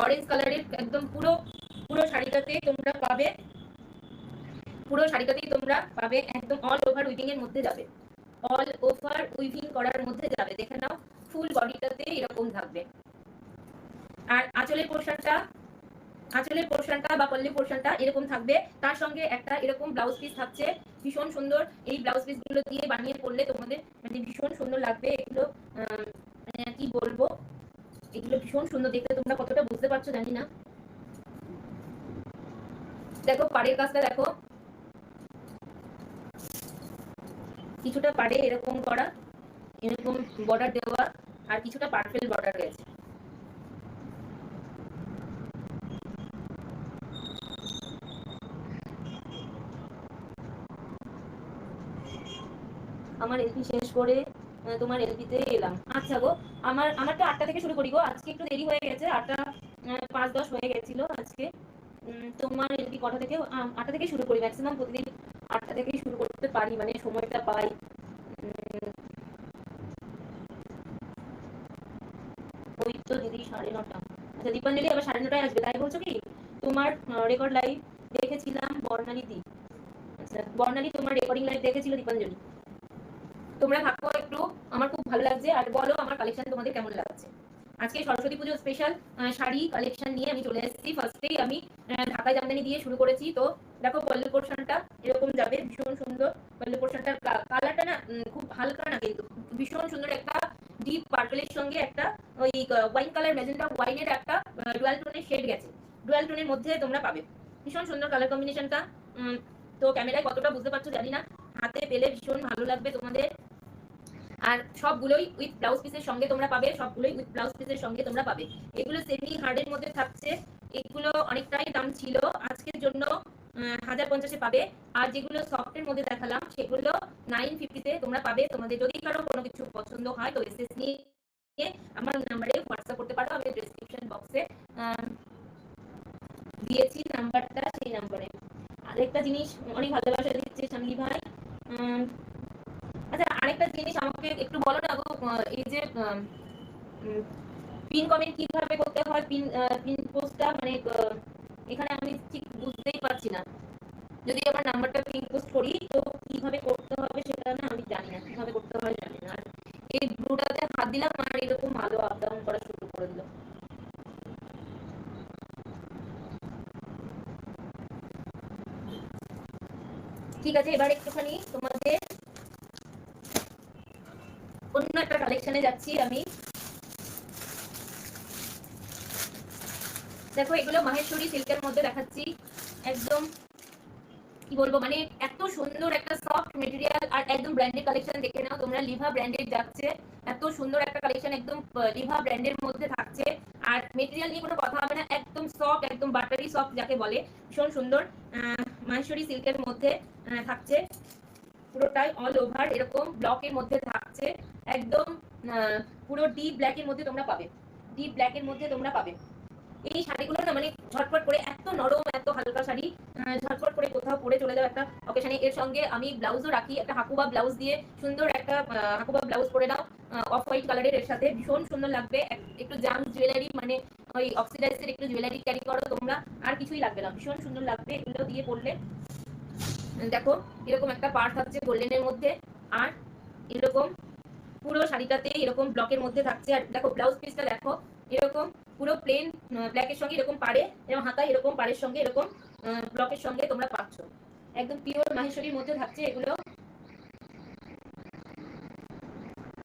অরেঞ্জ কালারের একদম পুরো পুরো শাড়িটাতে তোমরা পাবে, পুরো শাড়িটাতেই তোমরা পাবে একদম অল ওভার উইভিং এর মধ্যে যাবে, অল ওভার উইভিং করার মধ্যে যাবে। দেখে নাও ফুল বডিটাতে এরকম থাকবে। আর আঁচলের পোর্শনটা বা পল্লী পোর্শনটা এরকম থাকবে, তার সঙ্গে একটা এরকম ব্লাউজ পিস থাকছে, ভীষণ সুন্দর। এই ব্লাউজ পিস গুলো দিয়ে বানিয়ে পরলে তোমাদের মানে ভীষণ সুন্দর লাগবে এগুলো, মানে কি বলবো, এগুলো ভীষণ সুন্দর দেখতে, তোমরা কতটা বুঝতে পারছো জানি না। দেখো পাড়ের কাজটা দেখো, কিছুটা পাড়ে এরকম করা, এরকম বর্ডার দেওয়া, আর কিছুটা পার্পল বর্ডার রয়েছে। আমার এলপি শেষ করে তোমার এলপিতে এলাম। আচ্ছা গো, আমার তো 8টা থেকে শুরু করি গো, আজকে একটু দেরি হয়ে গেছে, 8টা 5-10 হয়ে গেছিল আজকে। তোমার এলপি কটা থেকে? 8টা থেকে শুরু করি, ম্যাক্সিমাম প্রতিদিন 8টা থেকেই শুরু করতে পারি, মানে সময়টা পাই। ওই তো দিদি 9:30। আচ্ছা দীপাঞ্জলি আবার 9:30 আসবে তাই বলছো কি? তোমার রেকর্ড লাইভ দেখেছিলাম বর্ণালী দি। আচ্ছা বর্ণালী তোমার রেকর্ডিং লাইভ দেখেছিল দীপাঞ্জলি। তোমরা থাকো একটু, আমার খুব ভালো লাগছে। আর বলো আমার কালেকশন তোমাদের কেমন লাগছে। আজকে সরস্বতী পুজো স্পেশাল শাড়ি কালেকশন নিয়ে আমি চলে এসেছি। ফার্স্টেই আমি ঢাকা জামদানি দিয়ে শুরু করেছি। তো দেখো পল্লু পোর্শনটা এরকম যাবে, ভীষণ সুন্দর। পল্লু পোর্শনটার কালারটা না খুব হালকা না, কিন্তু ভীষণ সুন্দর একটা ডিপ পার্পলের সঙ্গে একটা ওই ওয়াইন কালার ম্যাজেন্টা ওয়াইনের একটা ডুয়াল টোনের শেড গেছে। ডুয়াল টোনের মধ্যে তোমরা পাবে, ভীষণ সুন্দর কালার কম্বিনেশনটা। তো ক্যামেরায় কতটা বুঝতে পারছো জানি না, হাতে পেলে ভীষণ ভালো লাগবে তোমাদের। আর সবগুলোই উইথ ব্লাউজ পিসের সঙ্গে তোমরা পাবে, সবগুলোই উইথ ব্লাউজ পিসের সঙ্গে তোমরা পাবে। এগুলো সেমি হার্ডের মধ্যে থাকছে। এগুলো অনেকটাই দাম ছিল, আজকের জন্য 1050-এ পাবে। আর যেগুলো সফটের মধ্যে দেখালাম সেগুলো 950-তে তোমরা পাবে। তোমাদের যদি কারো কোনো কিছু পছন্দ হয় তো এসএস নিয়ে আমার নাম্বারে হোয়াটসঅ্যাপ করতে পারো। আমি ডেসক্রিপশন বক্সে দিয়েছি নাম্বারটা, সেই নাম্বারে। আরেকটা জিনিস অনেক ভালোবাসা দিচ্ছে শামলি ভাই। আচ্ছা আরেকটা জিনিস আমাকে একটু বলো না গো, এই যে পিন কমেন্ট কিভাবে করতে হয়, পিন পোস্টটা মানে এখানে আমি ঠিক বুঝতেই পারছি না। যদি আমার নাম্বারটা পিন পোস্ট করি তো কিভাবে করতে হবে সেটা না আমি জানি না, কিভাবে করতে হয় জানি না। আর এই ব্লুটাতে হাত দিলাম আর এরকম আলো আপ ডাউন করা শুরু করে দিল। ঠিক আছে, এবার একটুখানি তোমাদের অন্য একটা কালেকশনে যাচ্ছি আমি। দেখো এগুলো মাহেশ্বরী সিল্কের মধ্যে দেখাচ্ছি। একদম কি বলবো, মানে এত সুন্দর একটা সফট মেটেরিয়াল আর একদম ব্র্যান্ডেড কালেকশন। দেখে নাও তোমরা, লিভা ব্র্যান্ডেড যাচ্ছে। এত সুন্দর একটা কালেকশন একদম লিভা ব্র্যান্ডের মধ্যে থাকছে। আর মেটেরিয়াল নিয়ে কোনো কথা হবে না, একদম সফট, একদম বাটারি সফট যাকে বলে, ভীষণ সুন্দর। মাহেশ্বরী সিল্কের মধ্যে থাকছে, পুরোটাই অল ওভার এরকম ব্লকের মধ্যে থাকছে। একদম পুরো ডিপ ব্ল্যাকের মধ্যে তোমরা পাবে, ডিপ ব্ল্যাকের মধ্যে তোমরা পাবে। এই শাড়িগুলো না মানে ঝটপট করে, এত নরম এত হালকা শাড়ি, ঝটপট করে কোথাও পরে চলে যাও একটা অকেশনে। এর সঙ্গে আমি ব্লাউজও রাখি, একটা হাকুবা ব্লাউজ দিয়ে সুন্দর একটা হাকুবা ব্লাউজ পরে নাও অফ হোয়াইট কালারের, এর সাথে ভীষণ সুন্দর লাগবে। একটু জাম জুয়েলারি মানে ওই অক্সিডাইজের একটু জুয়েলারি ক্যারি করো তোমরা, আর কিছুই লাগবে না, ভীষণ সুন্দর লাগবে এগুলো দিয়ে পরলে। দেখো এরকম একটা পার্ট থাকছে গোল্ডেনের মধ্যে, আর এরকম পুরো শাড়িটাতে এরকম ব্লকের মধ্যে থাকছে। আর দেখো ব্লাউজ পিসটা দেখো, এরকম পুরো প্লেন ব্ল্যাকের সঙ্গে এরকম পাড়ে এবং হাতায় এরকম পাড়ের সঙ্গে এরকম ব্লকের সঙ্গে তোমরা পাচ্ছ। একদম পিওর মাহেশ্বরীর মধ্যে থাকছে এগুলো।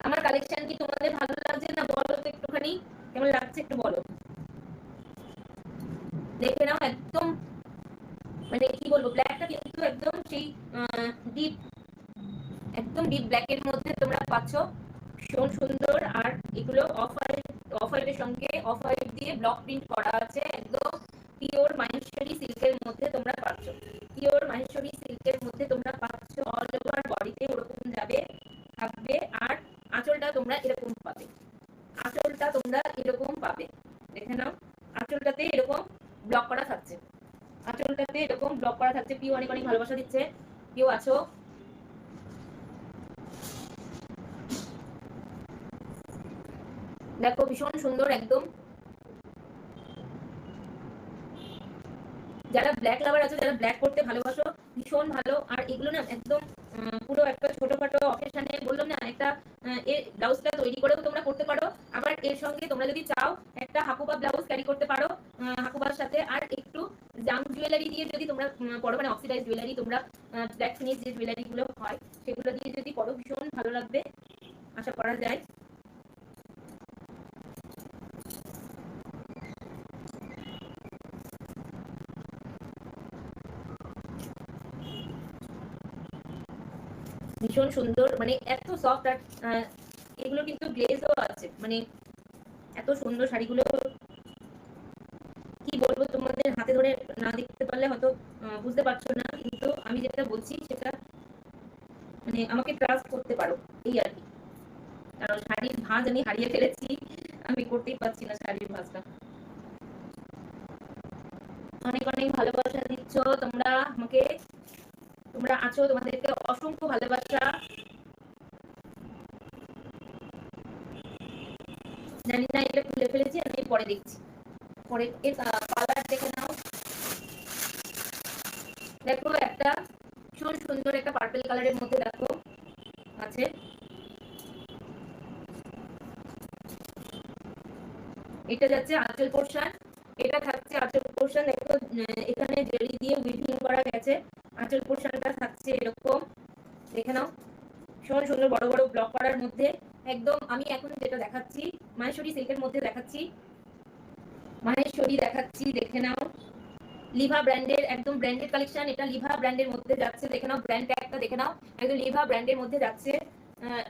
আমার কালেকশন কি তোমাদের ভালো লাগছে না বলো তো একটুখানি, কেমন লাগছে একটু বলো। দেখে নাও একদম মানে কি বলবো, ব্ল্যাকটা কিন্তু একদম সেই ডিপ, একদম ডিপ ব্ল্যাকের মধ্যে তোমরা পাচ্ছ, ভীষণ সুন্দর। আর এগুলো অফ হোয়াইটের সঙ্গে অফ হোয়াইট দিয়ে ব্লক প্রিন্ট করা আছে। একদম পিওর মাহেশ্বরী সিল্কের মধ্যে তোমরা পাচ্ছ, পিওর মাহেশ্বরী সিল্কের মধ্যে তোমরা পাচ্ছ। অল ওভার বডিতে ওরকম যাবে থাকবে। আর আঁচলটা তোমরা এরকম পাবে, আঁচলটা তোমরা এরকম পাবে, দেখে নাও আঁচলটাতে এরকম ব্লক করা থাকছে, আঁচলটাতে এরকম ব্লক করা থাকছে। পিও অনেক অনেক ভালোবাসা দিচ্ছে, পিও আছো। দেখো ভীষণ সুন্দর একদম। যারা ব্ল্যাক লাভার আছে, যারা ব্ল্যাক করতে ভালোবাসো, ভীষণ ভালো। আর এগুলো না একদম পুরো একটা ছোটখাটো অকেশনে বললাম না, একটা এর ব্লাউজটা তৈরি করেও তোমরা করতে পারো। আবার এর সঙ্গে তোমরা যদি চাও একটা হাকুবা ব্লাউজ ক্যারি করতে পারো হাকুবার সাথে। আর একটু জাম জুয়েলারি দিয়ে যদি তোমরা পরো, মানে অক্সিডাইজ জুয়েলারি, তোমরা ব্ল্যাক ফিনিশ যে জুয়েলারি গুলো হয় সেগুলো দিয়ে যদি পরো ভীষণ ভালো লাগবে, আশা করা যায়। ভীষণ সুন্দর, মানে এত সফট। আর এগুলো কিন্তু গ্লেজও আছে, মানে এত সুন্দর শাড়িগুলো কি বলবো তোমাদের, হাতে ধরে না দেখতে পারলে হয়তো বুঝতে পারছো না, কিন্তু আমি যেটা বলছি সেটা মানে আমাকে ট্রাস্ট করতে পারো, এই আর কি। কারণ শাড়ির ভাঁজ আমি হারিয়ে ফেলেছি, আমি করতেই পারছি না শাড়ির ভাঁজটা। অনেক অনেক ভালোবাসা দিচ্ছ তোমরা আমাকে, তোমরা আছো, তোমাদেরকে অসংখ্য ভালোবাসা। জানি না এটা খুলে ফেলেছি, আমি পরে দেখছি। পরে এর কালার দেখে নাও। দেখো একটা ভীষণ সুন্দর একটা পার্পল কালারের মধ্যে দেখো আছে। এটা যাচ্ছে আঁচল পোর্শন, এটা থাকছে আঁচল পোর্শন। দেখো এখানে জেলি দিয়ে উইভিং করা গেছে। আঁচল পোর্শনটা থাকছে এরকম, দেখে নাও ভীষণ সুন্দর বড় বড় ব্লক করার মধ্যে। একদম আমি এখন যেটা দেখাচ্ছি মাহেশ্বরী সিল্কের মধ্যে দেখাচ্ছি, মাহেশ্বরী দেখাচ্ছি, দেখে নাও। লিভা ব্র্যান্ডের একদম ব্র্যান্ডেড কালেকশন, এটা লিভা ব্র্যান্ডের মধ্যে যাচ্ছে, দেখে নাও ব্র্যান্ড ট্যাগটা দেখে নাও, একদম লিভা ব্র্যান্ডের মধ্যে যাচ্ছে।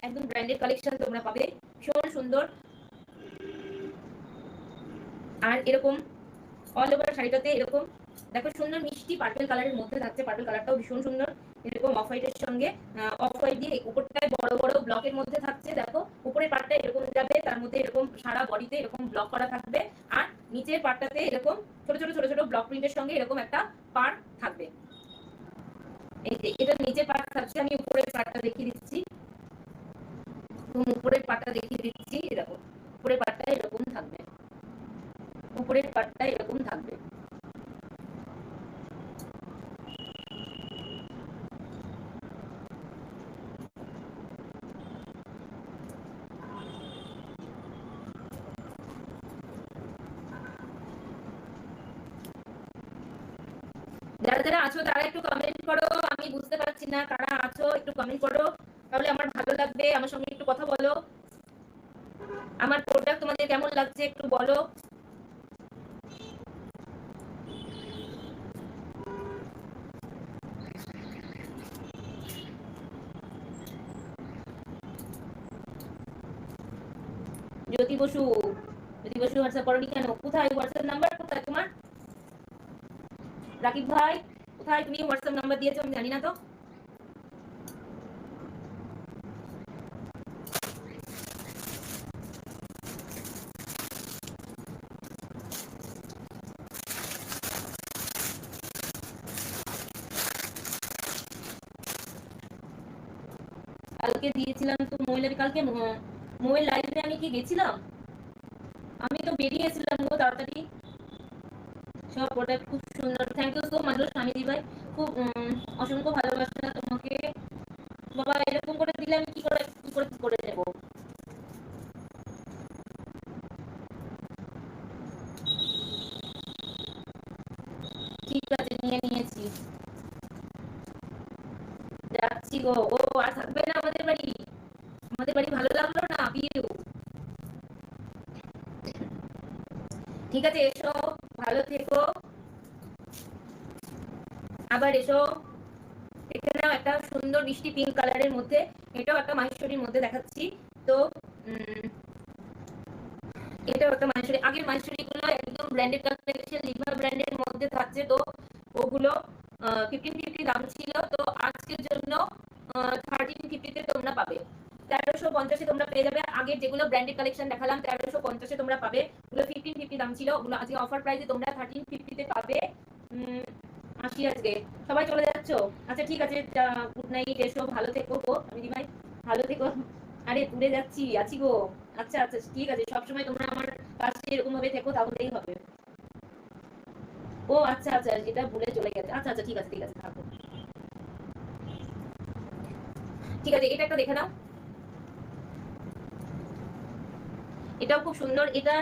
একদম ব্র্যান্ডেড কালেকশন তোমরা পাবে, ভীষণ সুন্দর। আর এরকম অল ওভার শাড়িটাতে এরকম দেখো সুন্দর মিষ্টি পার্পল কালারের মধ্যে থাকছে। পার্পল কালারটাও ভীষণ সুন্দর, এরকম অফ হোয়াইটের সঙ্গে অফ হোয়াইট দিয়ে উপরটায় বড় বড় ব্লকের মধ্যে থাকছে। দেখো উপরের পার্টটা এরকম যাবে, তার মধ্যে এরকম সারা বডিতে এরকম ব্লক করা থাকবে, আর নিচের পার্টটাতে এরকম ছোট ছোট ছোট ছোট ব্লক প্রিন্টের সঙ্গে এরকম একটা পার্ট থাকবে। এই যে এটা নিচের পার্ট থাকছে, আমি উপরের পার্টটা দেখিয়ে দিচ্ছি। উপরের পার্টটা দেখিয়ে দিচ্ছি, দেখো উপরের পার্টটা এরকম থাকবে, উপরের পার্টটা এরকম থাকবে। যারা যারা আছো তারা একটু কমেন্ট করো, আমি বুঝতে পারছি না কারা আছো, একটু কমেন্ট করো, তাহলে আমার ভালো লাগবে। আমার সঙ্গে একটু কথা বলো, আমার প্রোডাক্ট তোমাদের কেমন লাগছে একটু বলো। জ্যোতি বসু, জ্যোতি বসু হোয়াটসঅ্যাপ করোনি কেন? কোথায় হোয়াটসঅ্যাপ নাম্বার, কোথায় তোমার? রাকিব ভাই কোথায়, তুমি হোয়াটসঅ্যাপ নাম্বার দিয়েছো আমি জানি না তো। কালকে দিয়েছিলাম তো মোবাইলে, কালকে মোবাইল লাইভে আমি কি গেছিলাম? আমি তো বেরিয়েছিলাম গো তাড়াতাড়ি। সব প্রোডাক্ট খুব সুন্দর, thank you so much Swamiji ভাই, খুব অসংখ্য ভালোবাসা তোমাকে। বাবা এরকম করে দিলে আমি কি করে নেবো? ঠিক আছে নিয়ে নিয়েছি, যাচ্ছি গো। ও আর থাকবে না আমাদের বাড়ি? আমাদের বাড়ি ভালো লাগলো না পিউ? ঠিক আছে এসো, ভালো থেকো, আবার এসো। এখানেও একটা সুন্দর মিষ্টি পিঙ্ক কালারের মধ্যে, এটাও একটা মাহেশ্বরীর মধ্যে দেখাচ্ছি। তো এটাও একটা মাহেশ্বরী, আগের মাহেশ্বরী গুলো একদম ব্র্যান্ডেড কালেকশন লিভা ব্র্যান্ডের মধ্যে থাকছে। তো ওগুলো 1550 দাম ছিল, তো আজকের জন্য 1350 তোমরা পাবে। 1350 তোমরা পেয়ে যাবে। আগের যেগুলো ব্র্যান্ডেড কালেকশন দেখালাম 1350 তোমরা পাবে, ওগুলো 1550 দাম ছিল, ওগুলো আজকে অফার প্রাইসে তোমরা 1350 পাবে। আসি আজকে, সবাই চলে যাচ্ছ? আচ্ছা ঠিক আছে, গুড নাইট, এসো, ভালো থেকো গো দিদি ভাই, ভালো থেকো। আরে দূরে যাচ্ছি, আছি গো। আচ্ছা আচ্ছা ঠিক আছে, সবসময় তোমরা আমার কাছে এরকম ভাবে থেকো, তাহলেই হবে। ও আচ্ছা আচ্ছা, এটা ভুলে চলে গেছে। আচ্ছা আচ্ছা ঠিক আছে, ঠিক আছে থাকো। ঠিক আছে, এটা একটা দেখে নাও, এটাও খুব সুন্দর। এটা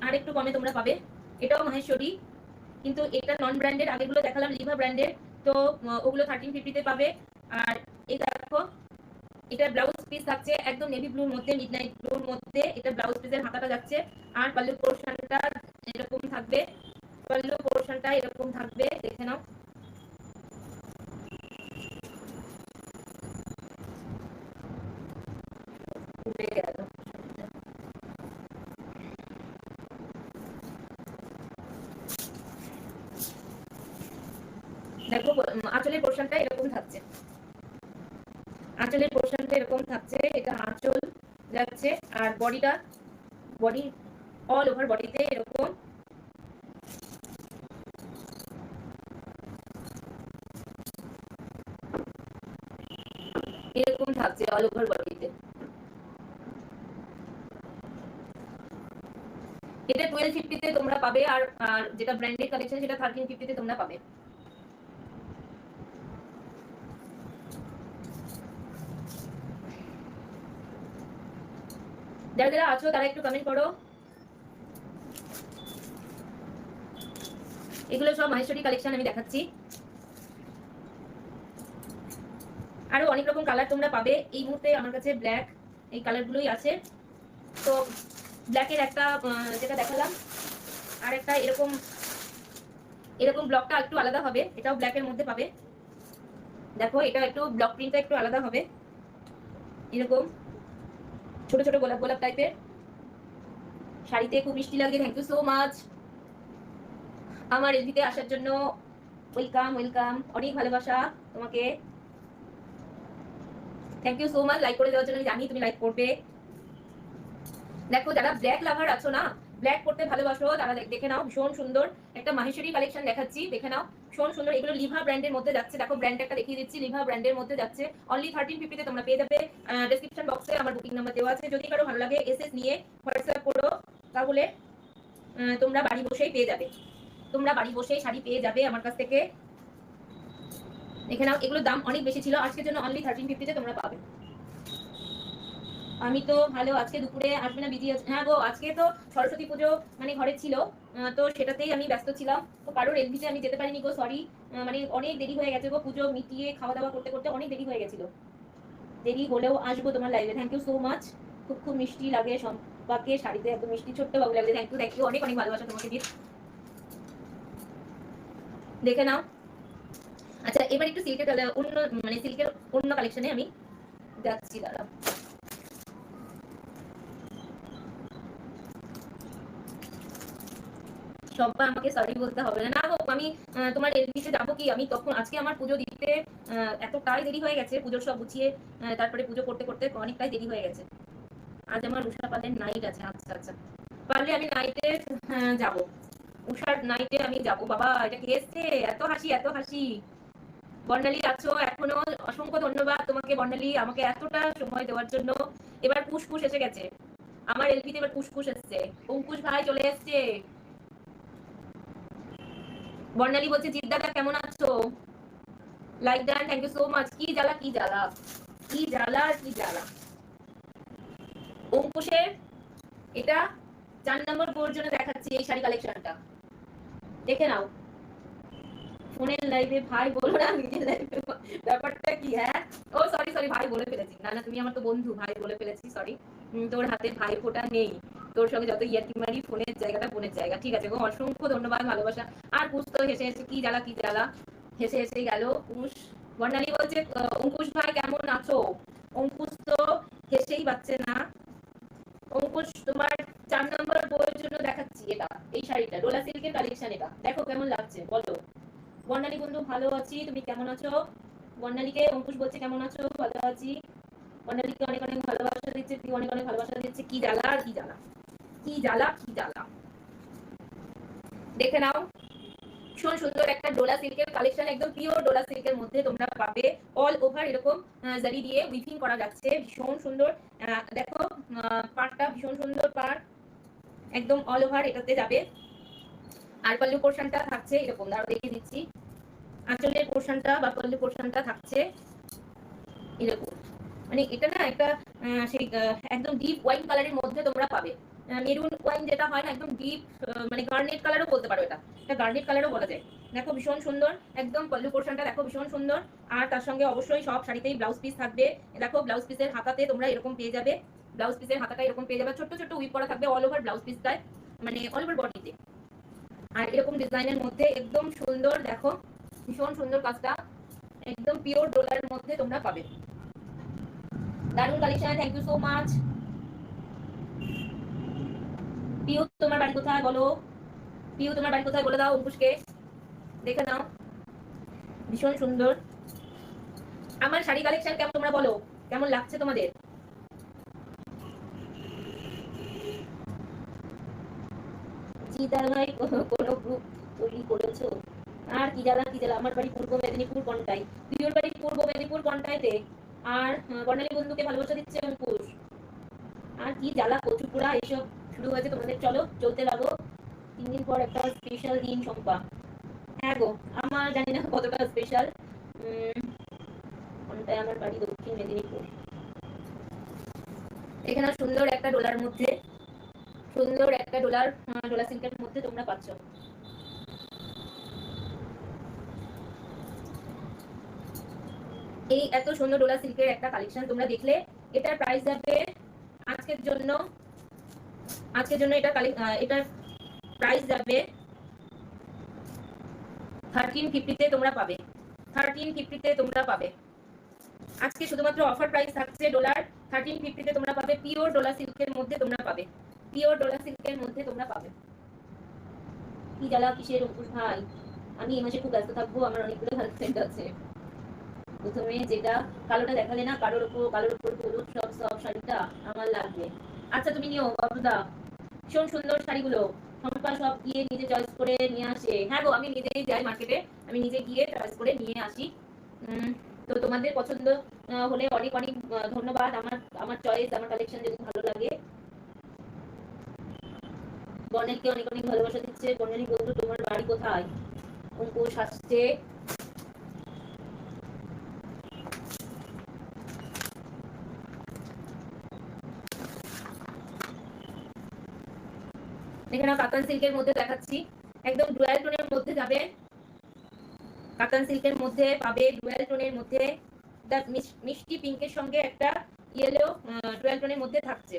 আর একটু কমে তোমরা পাবে, এটাও মাহেশ্বরী, কিন্তু এটা নন ব্র্যান্ডেড। আগেগুলো দেখালাম লিভা ব্র্যান্ডের, তো ওগুলো 1350 পাবে। আর এই দেখো, এটা ব্লাউজ পিস থাকছে একদম নেভি ব্লুর মধ্যে, মিডনাইট ব্লুর মধ্যে। এটা ব্লাউজ পিসের হাতাটা যাচ্ছে, আর পাল্লু পোর্শনটা এরকম থাকবে, পাল্লু পোর্শনটা এরকম থাকবে, দেখে নাও। দেখো আঁচলের পোর্শনটা এরকম থাকছে, আঁচলের পোর্শনটা এরকম থাকছে, এটা আঁচল যাচ্ছে। আর বডিটা, বডি অল ওভার বডিতে এরকম এরকম থাকছে অল ওভার বডিতে। এটা 1250 তে তোমরা পাবে, আর যেটা ব্র্যান্ডেড কালেকশন সেটা 1350 তে তোমরা পাবে। যারা যারা আছো তারা একটু কমেন্ট করো। এগুলো সব মাহেশ্বরী কালেকশন আমি দেখাচ্ছি। আরো অনেক রকম কালার তোমরা পাবে। এই মুহূর্তে আমার কাছে ব্ল্যাক এই কালারগুলোই আছে। তো ব্ল্যাকের একটা যেটা দেখালাম, আর একটা এরকম এরকম ব্লকটা একটু আলাদা হবে, এটাও ব্ল্যাকের মধ্যে পাবে। দেখো এটা একটু ব্লক প্রিন্টটা একটু আলাদা হবে, এরকম ছোট ছোট গোলাপ গোলাপ টাইপের। শাড়িতে খুব মিষ্টি লাগে। থ্যাংক ইউ সো মাচ আমার এলভিতে আসার জন্য। ওয়েলকাম ওয়েলকাম, অনেক ভালোবাসা তোমাকে। Thank you so much like করে দেওয়ার জন্য। আমি জানি তুমি লাইক করবে। দেখো যারা ব্ল্যাক লাভার আছো না, ব্ল্যাক পড়তে ভালোবাসো, তারা দেখে নাও ভীষণ সুন্দর একটা মাহেশ্বরী কালেকশন দেখাচ্ছি, দেখে নাও ভীষণ সুন্দর। এগুলো লিভা ব্র্যান্ডের মধ্যে যাচ্ছে। দেখো ব্র্যান্ড একটা দেখিয়ে দিচ্ছি, লিভা ব্র্যান্ডের মধ্যে যাচ্ছে। অনলি 1350 তে তোমরা পেয়ে যাবে। ডেসক্রিপশন বক্সে আমার বুকিং নাম্বার দেওয়া আছে। যদি কারো ভালো লাগে এসএস নিয়ে হোয়াটসঅ্যাপ করো, তাহলে তোমরা বাড়ি বসেই পেয়ে যাবে। তোমরা বাড়ি বসেই শাড়ি পেয়ে যাবে আমার কাছ থেকে। দেখে নাও এগুলোর দাম অনেক বেশি ছিল, আজকের জন্য অনলি 1350 তে তোমরা পাবে। আমি তো ভালো। আজকে দুপুরে আসবে না? বিজি আছে? হ্যাঁ গো, আজকে তো সরস্বতী পুজো মানে ঘরে ছিল, তো সেটাতেই আমি ব্যস্ত ছিলাম। তো কারোর এলভিতে আমি যেতে পারিনি গো, সরি। মানে অনেক দেরি হয়ে গেছে গো, পুজো মিটিয়ে খাওয়া দাওয়া করতে করতে অনেক দেরি হয়ে গেছিল। দেরি হলেও আসবো তোমার লাইভে। Thank you so much. খুব খুব মিষ্টি লাগে সম্পাকে, শাড়িতে একদম মিষ্টি ছোট্ট বাবু লাগছে। থ্যাংক ইউ থ্যাংক ইউ, অনেক অনেক ভালোবাসা তোমাকে দিন। দেখে নাও। আচ্ছা এবার একটু সিল্কের অন্য মানে সিল্কের অন্য কালেকশনে আমি যাচ্ছি, দাঁড়া। সব্বা আমাকে সরি বলতে হবে না। না গো, আমি তোমার এলবিতে যাবো কি, আমি তখন আজকে আমার পুজো দিতে এতটাই দেরি হয়ে গেছে, পুজোর সব গুছিয়ে তারপরে পুজো করতে করতে অনেকটাই দেরি হয়ে গেছে। আজ আমার উষা পালের নাইট আছে। আচ্ছা আচ্ছা, পারলে আমি নাইটে যাব। উষার নাইটে আমি যাব। বাবা এটা কে এসছে? এত হাসি এত হাসি। বর্ণালী আছো এখনো? অসংখ্য ধন্যবাদ তোমাকে বর্ণালী, আমাকে এতটা সময় দেওয়ার জন্য। এবার পুষ্পুষ এসে গেছে আমার এলবিতে, এবার পুষ্পুষ এসছে। অঙ্কুশ ভাই চলে এসছে। বর্ণালী বলছে জিৎ দাদা কেমন আছো? Like done, thank you so much. কি জ্বালা কি জ্বালা কি জ্বালা কি জ্বালা। অঙ্কুশের এটা 4 নম্বর বোর জন্য দেখাচ্ছি এই শাড়ি কালেকশনটা, দেখে নাও। ফোনের লাইভে ভাই বলো না, নিজের লাইভে ব্যাপারটা কি? হ্যাঁ ও সরি সরি, ভাই বলে ফেলেছি। না না তুমি আমার তো বন্ধু, ভাই বলে ফেলেছি, সরি। তোর হাতে ভাই ফোটা নেই, তোর সঙ্গে যত ইয়ার্কি মারি ফোনের জায়গাটা ফোনের জায়গা। ঠিক আছে গো, অসংখ্য ধন্যবাদ ভালোবাসা। আর পুষ তো হেসে হেসে কি জ্বালা কি জ্বালা, হেসে হেসে গেল পুষ। বর্ণালী বলছে অঙ্কুশ ভাই কেমন আছো? অঙ্কুশ তো হেসেই পাচ্ছে না। অঙ্কুশ তোমার 4 নম্বর বইয়ের জন্য দেখাচ্ছি এটা, এই শাড়িটা ডোলা সিল্কের কালেকশন। এটা দেখো কেমন লাগছে বলো। বর্ণালী বন্ধু ভালো আছি, তুমি কেমন আছো? বর্ণালীকে অঙ্কুশ বলছে কেমন আছো? ভালো আছি। বর্ণালীকে অনেক অনেক ভালোবাসা দিচ্ছে, তুই অনেক অনেক ভালোবাসা দিচ্ছে। কি জ্বালা আর কি জ্বালা কি জ্বালা কি জ্বালা। দেখে নাও ভীষণ সুন্দর একটা ডোলা সিল্কের কালেকশন, একদম পিওর ডোলা সিল্কের মধ্যে তোমরা পাবে। অল ওভার এরকম জারি দিয়ে উইভিং করা যাচ্ছে, ভীষণ সুন্দর। দেখো পাড়টা ভীষণ সুন্দর পাড়, একদম অল ওভার এটাতে যাবে। আর পল্লু পোর্শনটা থাকছে এরকম, দাঁড়াও দেখিয়ে দিচ্ছি। আঁচলের পোর্শনটা বা পল্লু পোর্শনটা থাকছে এরকম। মানে এটা না একটা সেই একদম ডিপ ওয়াইন কালারের মধ্যে তোমরা পাবে। মেরুন ওয়াইন যেটা হয় না, একদম ডিপ মানে গার্নেট কালারও বলতে পারো, এটা গার্নেট কালারও বলা যায়। দেখো ভীষণ সুন্দর, একদম পল্লু পোর্শনটা দেখো ভীষণ সুন্দর। আর তার সঙ্গে অবশ্যই সব শাড়িতেই ব্লাউজ পিস থাকবে। দেখো ব্লাউজ পিসের হাতাতে তোমরা এরকম পেয়ে যাবে, ব্লাউজ পিসের হাতাটা এরকম পেয়ে যাবে, ছোট্ট ছোট্ট উইপ করা থাকবে অল ওভার ব্লাউজ পিসটায়, মানে অল ওভার বডিতে। আর এরকম ডিজাইনের মধ্যে একদম সুন্দর, দেখো ভীষণ সুন্দর কাজটা, একদম পিওর ডলারের মধ্যে তোমরা পাবে। দারুণ collection, thank you so much. Piu তোমার বাড়ি কোথায় বলো? পিউ তোমার বাড়ি কোথায় বলে দাও অঙ্কুশকে, দেখে নাও ভীষণ সুন্দর। আমার শাড়ি কালেকশন কেমন তোমরা বলো, কেমন লাগছে তোমাদের? চিতা ভাই কোনো গ্রুপ তৈরি করেছো? আর কি জ্বালা কি জ্বালা। আমার বাড়ি পূর্ব মেদিনীপুর কন্টাই, পিওর বাড়ি পূর্ব মেদিনীপুর কন্টাইতে। আর বর্ণালী বন্ধুকে ভালোবাসা দিচ্ছে অঙ্কুশ। আর কি জ্বালা কচুপুরা এসব শুরু হয়েছে তোমাদের, চলো চলতে লাগো। 3 দিন পর একটা স্পেশাল দিন শম্পা। হ্যাঁ গো, আমার জানি না কতটা স্পেশাল। কোনটায় আমার বাড়ি? দক্ষিণ মেদিনীপুর। এখানে সুন্দর একটা ডোলার মধ্যে, সুন্দর একটা ডোলার ডোলা সিল্কের মধ্যে তোমরা পাচ্ছ। এই এত সুন্দর ডোলা সিল্কের একটা কালেকশন তোমরা দেখলে, এটার প্রাইস যাবে আজকের জন্য, এটার প্রাইস যাবে 1350-তে তোমরা পাবে। 1350-তে তোমরা পাবে। আজকে শুধুমাত্র অফার প্রাইস থাকছে ডলার 1350-তে তোমরা পাবে। পিওর ডোলা সিল্কের মধ্যে তোমরা পাবে, পিওর ডোলা সিল্কের মধ্যে তোমরা পাবে। কি জ্বালা কিসের অঙ্কুশ ভাই, আমি এই মাসে খুব ব্যস্ত থাকবো, আমার অনেকগুলো হাজবেন্ড আছে। প্রথমে যেটা কালোটা দেখালে না, কালোর উপর হলুদ সব সব শাড়িটা আমার লাগবে। আচ্ছা তুমি নিও বাবুদা, ভীষণ সুন্দর শাড়িগুলো। সম্পা সব গিয়ে নিজে চয়েস করে নিয়ে আসে। হ্যাঁ গো, আমি নিজেই যাই মার্কেটে, আমি নিজে গিয়ে চয়েস করে নিয়ে আসি। তো তোমাদের পছন্দ হলে অনেক অনেক ধন্যবাদ। আমার চয়েস, আমার কালেকশন যদি ভালো লাগে। বর্ণেলকে অনেক অনেক ভালোবাসা দিচ্ছে। বর্ণেলি বন্ধু, তোমার বাড়ি কোথায়? অঙ্কুশ আসছে। এখানে কাতান সিল্কের মধ্যে দেখাচ্ছি, একদম ডুয়াল টোনের মধ্যে যাবে। কাতান সিল্কের মধ্যে পাবে ডুয়াল টোনের মধ্যে, মিষ্টি পিঙ্কের সঙ্গে একটা ইয়েলো ডুয়াল টোনের মধ্যে থাকছে।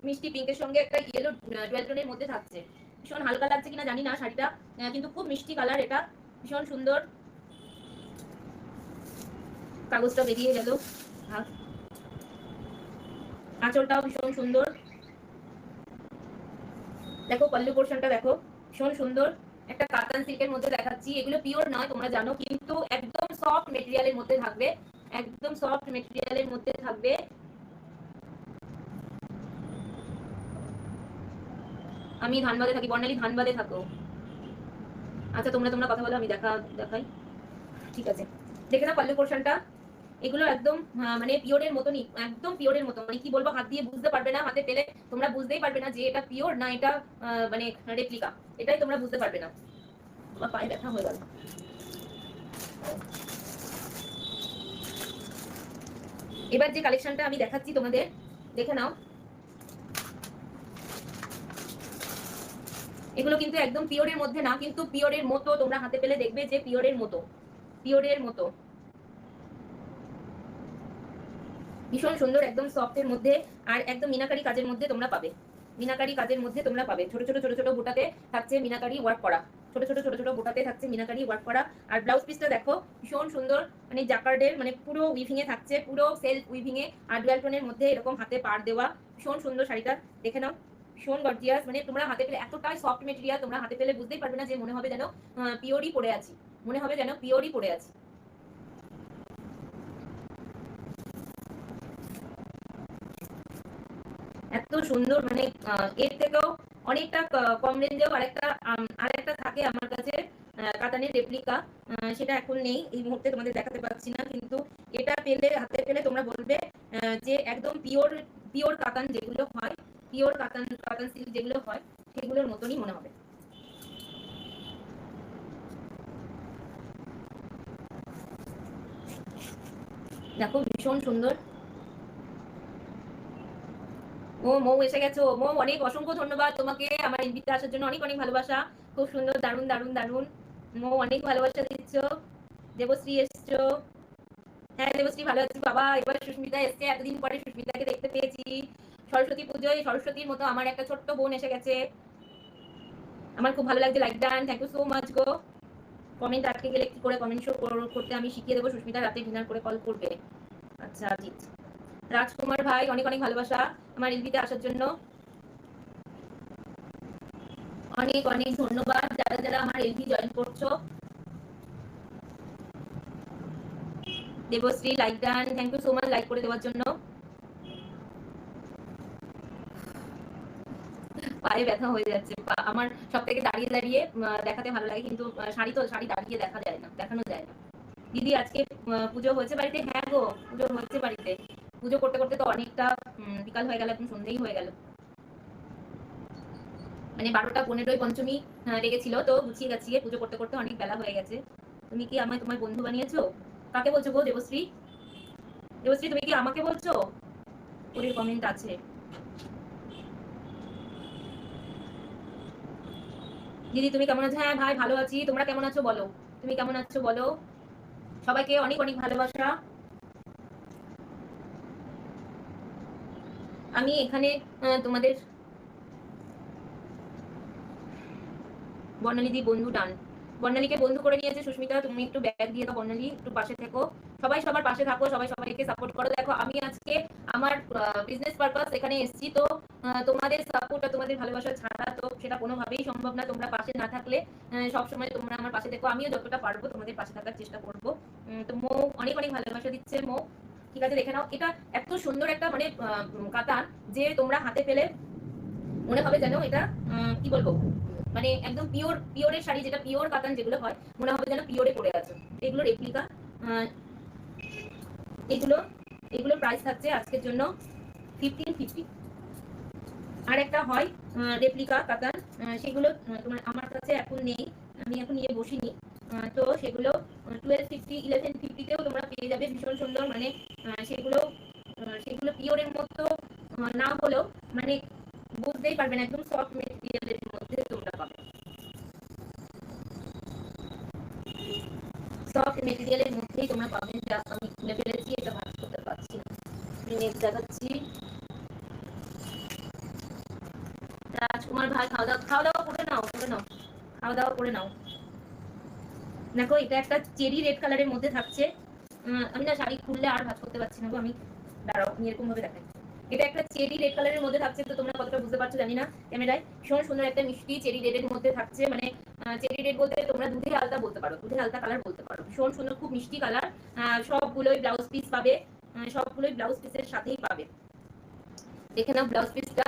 মিষ্টি পিঙ্কের সঙ্গে একটা ইয়েলো ডুয়াল টোনের মধ্যে থাকছে। ভীষণ হালকা লাগছে কিনা জানি না শাড়িটা, কিন্তু খুব মিষ্টি কালার, এটা ভীষণ সুন্দর। কাগজটা বেরিয়ে গেল। আঁচলটাও ভীষণ সুন্দর। দেখো পল্লু পোর্শনটা দেখো, ভীষণ সুন্দর একটা কাতান সিল্কের মধ্যে দেখাচ্ছি। এগুলো পিওর নয় তোমরা জানো, কিন্তু একদম সফট মেটেরিয়ালের মধ্যে থাকবে, একদম সফট মেটেরিয়ালের মধ্যে থাকবে। আমি ধানবাদে থাকি। বর্ণালী ধানবাদে থাকো? আচ্ছা তোমরা কথা বলো, আমি দেখাই। ঠিক আছে, দেখে না পল্লু পোর্শনটা, এগুলো একদম মানে পিওরের মতনই, একদম পিওরের মতো। মানে কি বলবো, হাত দিয়ে বুঝতে পারবে না, হাতে পেলে তোমরা বুঝতেই পারবে না যে এটা পিওর না এটা মানে রেপ্লিকা, এটাই তোমরা বুঝতে পারবে না। আমার পায়ে ব্যথা হয়ে গেল। এবার যে কালেকশনটা আমি দেখাচ্ছি তোমাদের, দেখে নাও। এগুলো কিন্তু একদম পিওরের মধ্যে না, কিন্তু পিওরের মতো, তোমরা হাতে পেলে দেখবে যে পিওরের মতো, পিওরের মতো। ভীষণ সুন্দর, একদম সফটের মধ্যে, আর একদম মিনাকারি কাজের মধ্যে তোমরা পাবে। মিনাকারি কাজের মধ্যে তোমরা পাবে। ছোট ছোট ছোট ছোট বুটাতে থাকছে মিনাকারি ওয়ার্ক করা, ছোট ছোট ছোট ছোট বুটাতে থাকছে মিনাকারি ওয়ার্ক করা। আর ব্লাউজ পিসটা দেখো, ভীষণ সুন্দর, মানে জাকার্ডের, মানে পুরো উইভিং এ থাকছে, পুরো সেলফ উইভিং এ, আর ডুয়াল টোনের মধ্যে এরকম হাতে পার দেওয়া। ভীষণ সুন্দর শাড়িটা, দেখে নাও। ভীষণ গর্জিয়াস, মানে তোমরা হাতে পেলে এতটাই সফট মেটেরিয়াল, তোমরা হাতে পেলে বুঝতেই পারবে না, যে মনে হবে যেন পিওরই পরে আছি, মনে হবে যেন পিওরই পরে আছি। এত সুন্দর, মানে এর থেকেও অনেকটা কম রেঞ্জেও আরেকটা থাকে আমার কাছে, কাতানের রেপ্লিকা। সেটা এখন নেই এই মুহূর্তে, তোমাদের দেখাতে পাচ্ছি না, কিন্তু এটা পেলে, হাতে পেলে তোমরা বলবে যে একদম পিওর, পিওর কাতান যেগুলো হয়, পিওর কাতান, কাতান সিল্ক যেগুলো হয় সেগুলোর মতনই মনে হবে। দেখো ভীষণ সুন্দর। ও মৌ এসে গেছো? মৌ, অনেক অসংখ্য ধন্যবাদ তোমাকে আমার ইনভিটে আসার জন্য, অনেক অনেক ভালোবাসা। খুব সুন্দর, দারুণ দারুণ দারুণ। মৌ অনেক ভালোবাসা দিচ্ছ। দেবশ্রী এসছো? হ্যাঁ দেবশ্রী, ভালো আছি বাবা। এবার সুস্মিতা এসছে, এতদিন পরে সুস্মিতাকে দেখতে পেয়েছি। সরস্বতী পুজোয় সরস্বতীর মতো আমার একটা ছোট্ট বোন এসে গেছে। আমার খুব ভালো লাগছে। Like done, thank you so much গো। কমেন্ট আটকে গেলে কি করে কমেন্ট শো করতে আমি শিখিয়ে দেবো। সুস্মিতা রাতে ডিনার করে কল করবে। আচ্ছা ঠিক। রাজকুমার ভাই, অনেক অনেক ভালোবাসা আমার ইনভিটে আসার জন্য, অনেক অনেক ধন্যবাদ যারা যারা আমার এলভি জয়েন করছো। Debashree like done, thank you so much like করে দেওয়ার জন্য। পায়ে ব্যথা হয়ে যাচ্ছে। আমার সব থেকে দাঁড়িয়ে দাঁড়িয়ে দেখাতে ভালো লাগে, কিন্তু শাড়ি তো, শাড়ি দাঁড়িয়ে দেখা যায় না, দেখানো যায় না। দিদি আজকে পুজো হয়েছে বাড়িতে? হ্যাঁ গো, পুজো হয়েছে বাড়িতে। পুজো করতে করতে তো অনেকটা বিকাল হয়ে গেল, এখন সন্ধ্যেই হয়ে গেল। মানে 12টা 15ই পঞ্চমী লেগেছিল, তো গুছিয়ে গাছিয়ে পুজো করতে করতে অনেক বেলা হয়ে গেছে। তুমি কি আমায় তোমার বন্ধু বানিয়েছো? কাকে বলছো গো দেবশ্রী? দেবশ্রী তুমি কি আমাকে বলছো? ওর কমেন্ট আছে। দিদি তুমি কেমন আছো? হ্যাঁ ভাই ভালো আছি, তোমরা কেমন আছো বলো? তুমি কেমন আছো বলো? সবাইকে অনেক অনেক ভালোবাসা। আমি এখানে তোমাদের বর্ণালী দি বন্ধু ডান। বর্ণালীকে বন্ধু করে নিয়েছে সুস্মিতা, তুমি একটু ব্যাগ দিয়ে দাও বর্ণালী, একটু পাশে থেকো। সবাই সবার পাশে থাকো, সবাই সবাইকে সাপোর্ট করো। দেখো আমি আজকে আমার বিজনেস পারপাস এখানে এসেছি, তো তোমাদের সাপোর্ট আর তোমাদের ভালোবাসা ছাড়া তো সেটা কোনোভাবেই সম্ভব না। তোমরা পাশে না থাকলে সব সময় তোমরা আমার পাশে থেকো, আমিও যতটা পারবো তোমাদের পাশে থাকার চেষ্টা করবো। তো মৌ অনেক অনেক ভালোবাসা দিচ্ছে। মৌ ঠিক আছে, দেখে নাও। এটা এত সুন্দর একটা মানে কাতান, যে তোমরা হাতে পেলে মনে হবে যেন এটা কি বলবো, মানে একদম পিওরের শাড়ি, যেটা পিওর কাতান যেগুলো হয়, মনে হবে যেন পিওরে পড়ে আছে। এগুলো রেপ্লিকা। এগুলো এগুলো প্রাইস থাকছে আজকের জন্য 1550। আর একটা হয় রেপ্লিকা কাতান, সেগুলো তোমার আমার কাছে এখন নেই, আমি এখন নিয়ে বসিনি। তো সেগুলো 1250 1150তেও তোমরা পেয়ে যাবে, ভীষণ সুন্দর। মানে সেগুলো সেগুলো পিওরের মতো না হলেও মানে বুঝতেই পারবেন, একদম সফট মেটেরিয়ালের মধ্যে তোমরা পাবে। সফট মেটেরিয়ালের মধ্যেই তোমরা পাবেন। যা আমি খুলে ফেলেছি, এটা ভাগ করতে পারছি না, নেক্সট দেখাচ্ছি। রাজকুমার ভাই খাওয়া দাওয়া করে নাও, করে নাও, খাওয়া দাওয়া করে নাও। দেখো এটা একটা চেরি রেড কালারের মধ্যে থাকছে। আমি না শাড়ি খুললে আর ভাঁজ করতে পারছি না গো, আমি দাঁড়াও আমি এরকম ভাবে দেখাই। এটা একটা চেরি রেড কালারের মধ্যে থাকছে, তো তোমরা কতটা বুঝতে পারছো জানি না ক্যামেরায়। ভীষণ সুন্দর একটা মিষ্টি চেরি রেডের মধ্যে থাকছে, মানে চেরি রেড বলতে তোমরা দুধে আলতা বলতে পারো, দুধে আলতা কালার বলতে পারো। ভীষণ সুন্দর, খুব মিষ্টি কালার। সবগুলোই ব্লাউজ পিস পাবে, সবগুলোই ব্লাউজ পিসের সাথেই পাবে। দেখে নাও ব্লাউজ পিসটা।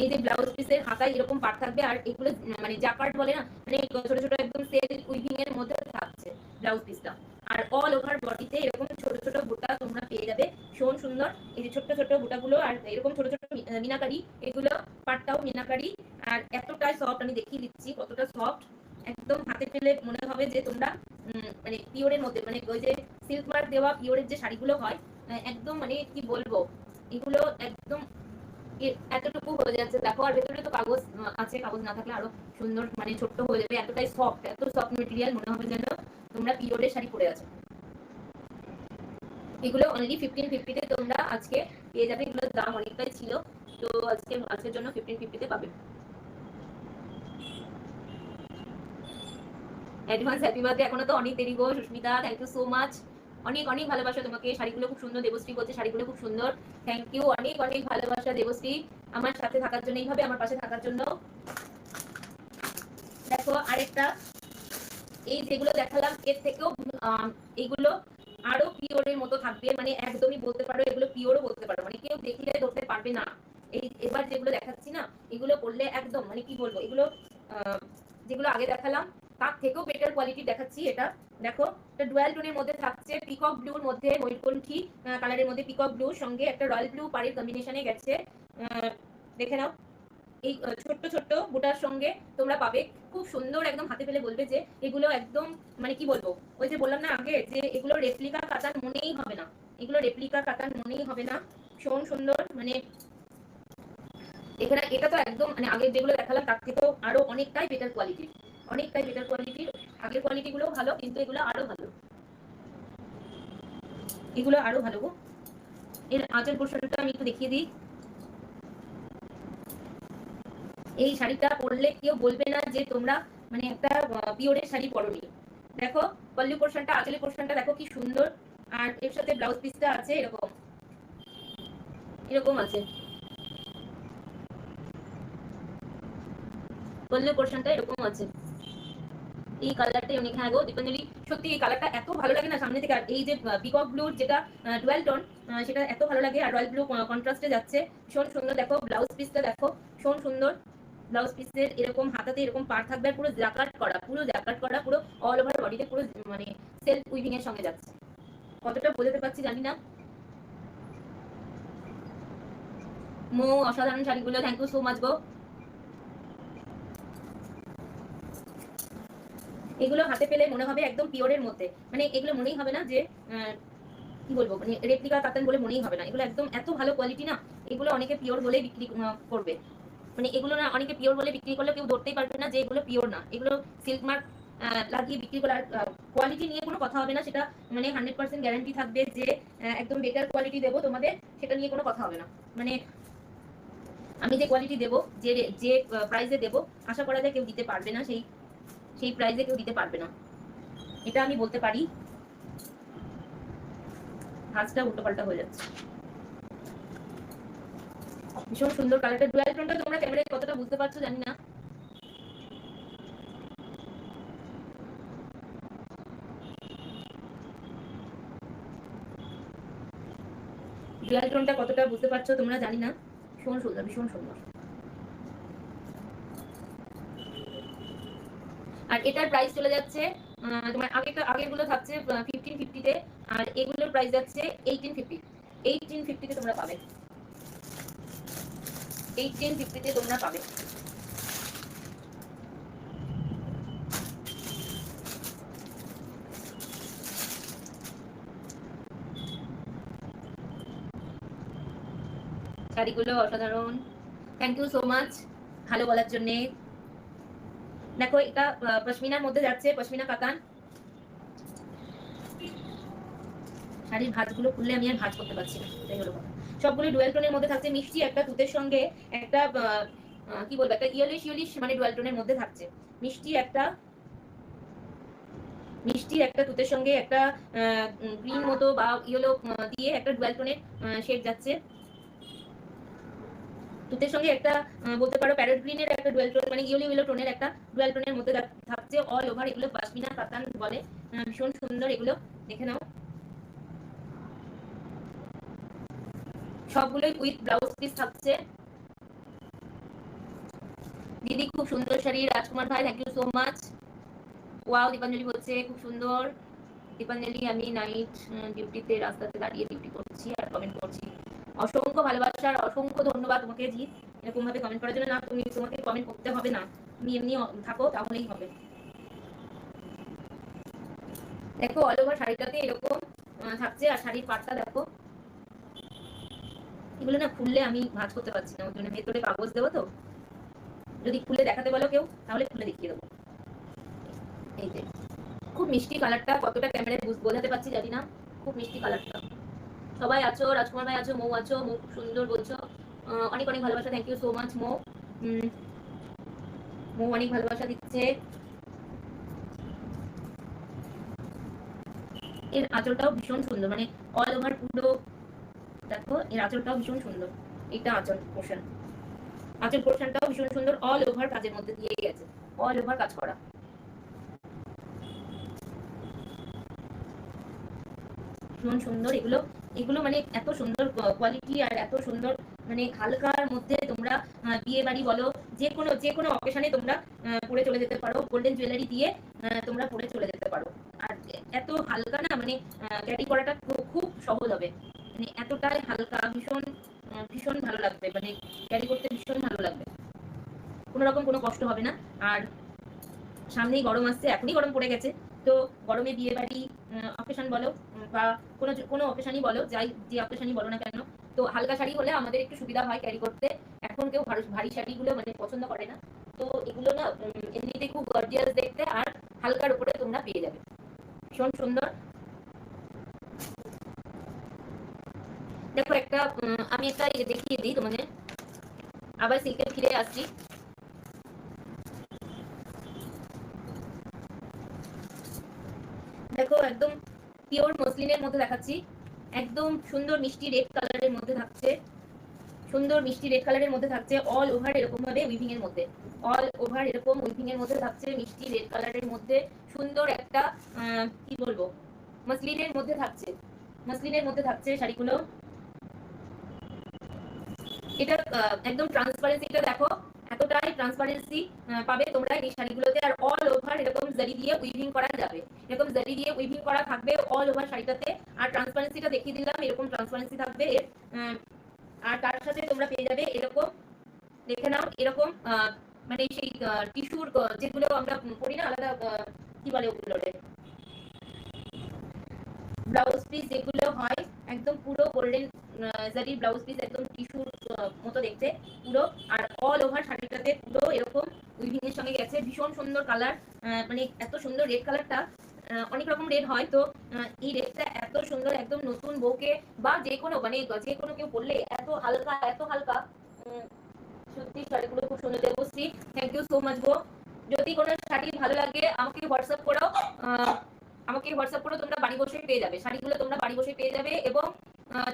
এই যে ব্লাউজ পিসের হাতায় এরকম পাট থাকবে, আর এগুলো মানে জাকার্ড বলে না, মানে ছোট ছোট একদম সেল উইভিং এর মধ্যে থাকছে ব্লাউজ পিসটা। আর অল ওভার বডিতে এরকম ছোট ছোট বুটা তোমরা পেয়ে যাবে, ভীষণ সুন্দর। এই যে ছোট ছোট বুটাগুলো আর এরকম ছোট ছোট মিনাকারি, এগুলো পাটটাও মিনাকারি। আর এতটাই সফট, আমি দেখিয়ে দিচ্ছি কতটা সফট। একদম হাতে পেলে মনে হবে যে তোমরা মানে পিওরের মধ্যে, মানে ওই যে সিল্ক মার্ক দেওয়া পিওরের যে শাড়িগুলো হয়, একদম মানে কি বলবো, এগুলো একদম এতটুকু হয়ে যাচ্ছে দেখো। আর ভেতরে তো কাগজ আছে, কাগজ না থাকলে আরো সুন্দর, মানে ছোট্ট হয়ে যাবে। এতটাই সফট, এত সফট মেটেরিয়াল, মনে হবে যেন তোমরা পিওরের শাড়ি পরে আছো। এগুলো অনলি 1550তে তোমরা আজকে পেয়ে যাবে। এগুলোর দাম অনেকটাই ছিল, তো আজকের জন্য 1550তে পাবে। অ্যাডভান্স হ্যাপি বার্থডে, এখনো তো অনেক দেরি গো Susmita, thank you so much. অনেক অনেক ভালোবাসা তোমাকে। শাড়িগুলো খুব সুন্দর, দেবশ্রী বলছে শাড়িগুলো খুব সুন্দর। থ্যাংক ইউ, অনেক অনেক ভালোবাসা দেবশ্রী, আমার সাথে থাকার জন্য, এইভাবে আমার পাশে থাকার জন্য। দেখো আরেকটা, এই যেগুলো দেখালাম এর থেকেও এইগুলো আরো পিওরের মতো থাকবে, মানে একদমই বলতে পারো এগুলো পিওরও বলতে পারো, মানে কেউ দেখলে ধরতে পারবে না। এই এবার যেগুলো দেখাচ্ছি না, এগুলো পড়লে একদম মানে কি বলবো, এগুলো যেগুলো আগে দেখালাম তার থেকেও বেটার কোয়ালিটি দেখাচ্ছি। এটা দেখো, এটা ডুয়াল টোনের মধ্যে থাকছে, পিকক ব্লুর মধ্যে, ময়ূরকণ্ঠী কালারের মধ্যে পিকক ব্লুর সঙ্গে একটা রয়্যাল ব্লু পাড়ের কম্বিনেশনে গেছে। দেখে নাও, এই ছোট্ট ছোট্ট বুটার সঙ্গে তোমরা পাবে, খুব সুন্দর। একদম হাতে পেলে বলবে যে এগুলো একদম মানে কি বলবো, ওই যে বললাম না আগে যে এগুলো রেপ্লিকা কাতান মনেই হবে না, এগুলো রেপ্লিকা কাতান মনেই হবে না। ভীষণ সুন্দর, মানে এখানে এটা তো একদম মানে আগের যেগুলো দেখালাম তার থেকেও আরো অনেকটাই বেটার কোয়ালিটি, অনেকটাই বেটার কোয়ালিটির। আগের কোয়ালিটি গুলো ভালো, কিন্তু এগুলো আরো ভালো, এগুলো আরো ভালো গো। এর আঁচল পোর্শনটা আমি একটু দেখিয়ে দিই। এই শাড়িটা পরলে কেউ বলবে না যে তোমরা মানে একটা পিওরের শাড়ি পরোনি। দেখো পল্লু পোর্শনটা, আঁচলের পোর্শনটা দেখো কি সুন্দর। আর এর সাথে ব্লাউজ পিসটা আছে এরকম, এরকম আছে পল্লু পোর্শনটা, এরকম আছে। এই কালারটা অনেক, হ্যাঁ গো দীপাঞ্জলি, সত্যি এই কালারটা এত ভালো লাগে না সামনে থেকে। আর এই যে পিকক ব্লুর যেটা ডুয়াল টোন, সেটা এত ভালো লাগে। আর রয়্যাল ব্লু কন্ট্রাস্টে যাচ্ছে, ভীষণ সুন্দর। দেখো ব্লাউজ পিসটা দেখো, ভীষণ সুন্দর। ব্লাউজ পিসের এরকম হাতাতে এরকম পার থাকবে, আর পুরো জ্যাকার্ড করা, পুরো জ্যাকার্ড করা, পুরো অল ওভার বডিতে পুরো মানে সেলফ উইভিং এর সঙ্গে যাচ্ছে। কতটা বোঝাতে পারছি জানি না। মো অসাধারণ শাড়িগুলো, থ্যাংক ইউ সো মাচ গো। এগুলো হাতে পেলে মনে হবে একদম পিওরের মধ্যে, মানে এগুলো মনেই হবে না যে কি বলবো, মানে রেপ্লিকা কাতান বলে মনেই হবে না। এগুলো একদম এত ভালো কোয়ালিটি না, এগুলো অনেকে পিওর বলেই বিক্রি করবে। মানে এগুলো না অনেকে পিওর বলে বিক্রি করলে কেউ ধরতেই পারবে না যে এগুলো পিওর না। এগুলো সিল্ক মার্ক লাগিয়ে বিক্রি করার কোয়ালিটি নিয়ে কোনো কথা হবে না, সেটা মানে 100% গ্যারান্টি থাকবে যে একদম বেটার কোয়ালিটি দেবো তোমাদের, সেটা নিয়ে কোনো কথা হবে না। মানে আমি যে কোয়ালিটি দেবো, যে যে প্রাইসে দেবো, আশা করা যায় কেউ দিতে পারবে না, সেই সেই প্রাইসে কেউ দিতে পারবে না, এটা আমি বলতে পারি। ভাঁজটা উল্টোপাল্টা হয়ে যাচ্ছে। ভীষণ সুন্দর কালারটা, ডুয়াল টোনটা তোমরা ক্যামেরায় কতটা বুঝতে পারছো জানি না। ডুয়াল টোনটা কতটা বুঝতে পারছো তোমরা জানি না। ভীষণ সুন্দর, ভীষণ সুন্দর। আর এটার প্রাইস চলে যাচ্ছে তোমার আগের গুলো থাকছে 1550-তে, আর এগুলোর প্রাইস যাচ্ছে 1850। 1850-তে তোমরা পাবে, 1850-তে তোমরা পাবে। শাড়িগুলো অসাধারণ, থ্যাংক ইউ সো মাচ ভালো বলার জন্য। দেখো এটা পশমিনার মধ্যে যাচ্ছে, পশমিনা কাতান। শাড়ির ভাঁজগুলো খুললে আমি আর ভাঁজ করতে পারছি না, তাই হলো কথা। সবগুলো ডুয়াল টোনের মধ্যে থাকছে, মিষ্টি একটা তুতের সঙ্গে একটা কি বলবো, একটা ইয়েলিশ ইয়েলিশ মানে ডুয়াল টোনের মধ্যে থাকছে। মিষ্টি একটা তুতের সঙ্গে একটা গ্রিন মতো বা ইয়েলো দিয়ে একটা ডুয়াল টোনের শেড যাচ্ছে। তুতের সঙ্গে একটা বলতে পারো প্যারট গ্রিনের একটা ডুয়াল টোন, মানে ইয়েলো ইয়েলো টোনের একটা ডুয়াল টোনের মধ্যে থাকছে। অল ওভার এগুলো পশমিনা কাতান বলে, ভীষণ সুন্দর এগুলো, দেখে নাও। সবগুলোই উইথ ব্লাউজ পিস থাকছে। দিদি খুব সুন্দর শাড়ি, রাজকুমার ভাই thank you so much. Wow, Dipanjali বলছে খুব সুন্দর। দীপাঞ্জলি, আমি নাইট ডিউটিতে রাস্তাতে দাঁড়িয়ে ডিউটি করছি আর কমেন্ট করছি। অসংখ্য ভালোবাসার অসংখ্য ধন্যবাদ তোমাকে জি, এরকম ভাবে কমেন্ট করার জন্য। না, তোমাকে কমেন্ট করতে হবে না, তুমি এমনি থাকো তাহলেই হবে। দেখো অল ওভার শাড়িটাতে এরকম থাকছে, আর শাড়ির পাটটা দেখো। এগুলো না খুললে আমি ভাঁজ করতে পারছি না, ওই জন্য ভেতরে কাগজ দেবো তো, যদি খুলে দেখাতে বলো কেউ তাহলে খুলে দেখিয়ে দেবো। এই যে খুব মিষ্টি কালারটা, কতটা ক্যামেরায় বোঝাতে পারছি জানি না, খুব মিষ্টি কালারটা। সবাই আছো, রাজকুমার ভাই আছো, মৌ আছো, মৌ খুব সুন্দর বলছো, অনেক অনেক ভালোবাসা, থ্যাংক ইউ সো মাচ মৌ। মৌ অনেক ভালোবাসা দিচ্ছে। এর আঁচলটাও ভীষণ সুন্দর, মানে অল ওভার পুরো দেখো, এর আঁচলটাও ভীষণ সুন্দর। এটা আঁচল পোর্শন, আঁচল পোর্শনটাও ভীষণ সুন্দর, অল ওভার কাজের মধ্যে দিয়ে গেছে, অল ওভার কাজ করা, ভীষণ সুন্দর এগুলো। এগুলো মানে এত সুন্দর কোয়ালিটি আর এত সুন্দর, মানে হালকার মধ্যে তোমরা বিয়ে বাড়ি বলো, যে কোনো অকেশনে তোমরা পরে চলে যেতে পারো, গোল্ডেন জুয়েলারি দিয়ে তোমরা পরে চলে যেতে পারো। আর এত হালকা না, মানে ক্যারি করাটা খুব সহজ হবে, মানে এতটাই হালকা, ভীষণ ভীষণ ভালো লাগবে, মানে ক্যারি করতে ভীষণ ভালো লাগবে, কোনো রকম কোনো কষ্ট হবে না। আর সামনেই গরম আসছে, এখনই গরম পড়ে গেছে, তো গরমে বিয়ে বাড়ি অকেশন বলো বা কোনো কোনো অকেশনই বলো, যাই যে অকেশনই বলো না কেন, তো হালকা শাড়ি হলে আমাদের একটু সুবিধা হয় ক্যারি করতে। এখন কেউ ভারী শাড়িগুলো মানে পছন্দ করে না, তো এগুলো না এমনিতে খুব গর্জিয়াস দেখতে, আর হালকার উপরে তোমরা পেয়ে যাবে, ভীষণ সুন্দর। দেখো একটা আমি একটা দেখিয়ে দিই তোমাদের, আবার সিল্কে ফিরে আসছি। দেখো একদম পিওর মসলিনের মধ্যে দেখাচ্ছি, একদম সুন্দর মিষ্টি রেড কালারের মধ্যে থাকছে, সুন্দর মিষ্টি রেড কালারের মধ্যে থাকছে, অল ওভার এরকম ভাবে উইভিং এর মধ্যে, অল ওভার এরকম উইভিং এর মধ্যে থাকছে, মিষ্টি রেড কালারের মধ্যে সুন্দর একটা কি বলবো, মসলিনের মধ্যে থাকছে, মসলিনের মধ্যে থাকছে শাড়িগুলো। এটা একদম ট্রান্সপারেন্সিটা দেখো, এতটাই ট্রান্সপারেন্সি পাবে তোমরা এই শাড়িগুলোতে, আর অল ওভার এরকম জারি দিয়ে উইভিং করা যাবে, এরকম জারি দিয়ে উইভিং করা থাকবে অল ওভার শাড়িটাতে। আর ট্রান্সপারেন্সিটা দেখিয়ে দিলাম, এরকম ট্রান্সপারেন্সি থাকবে এর, আর তার সাথে তোমরা পেয়ে যাবে এরকম, দেখে নাও এরকম মানে সেই টিস্যুর যেগুলো আমরা পরি না আলাদা, কি কি বলে ওগুলোরে, ব্লাউজ পিস যেগুলো হয় একদম পুরো গোল্ডেন জারি ব্লাউজ পিস, একদম টিস্যুর মতো দেখতে পুরো, আর অল ওভার শাড়িটাতে পুরো এরকম উইভিং এর সঙ্গে গেছে। ভীষণ সুন্দর কালার, মানে এত সুন্দর রেড কালারটা, অনেক রকম রেড হয় তো এই রেডটা এত সুন্দর, একদম নতুন বউকে বা যে কোনো মানে যে কোনো কেউ পরলে এত হালকা এত হালকা। সত্যি শাড়িগুলো খুব সুন্দর। Debashree, thank you so much গো। যদি কোনো শাড়ি ভালো লাগে আমাকে হোয়াটসঅ্যাপ করো, আমাকে হোয়াটসঅ্যাপ করো, তোমরা বাড়ি বসে পেয়ে যাবে শাড়িগুলো, তোমরা বাড়ি বসে পেয়ে যাবে। এবং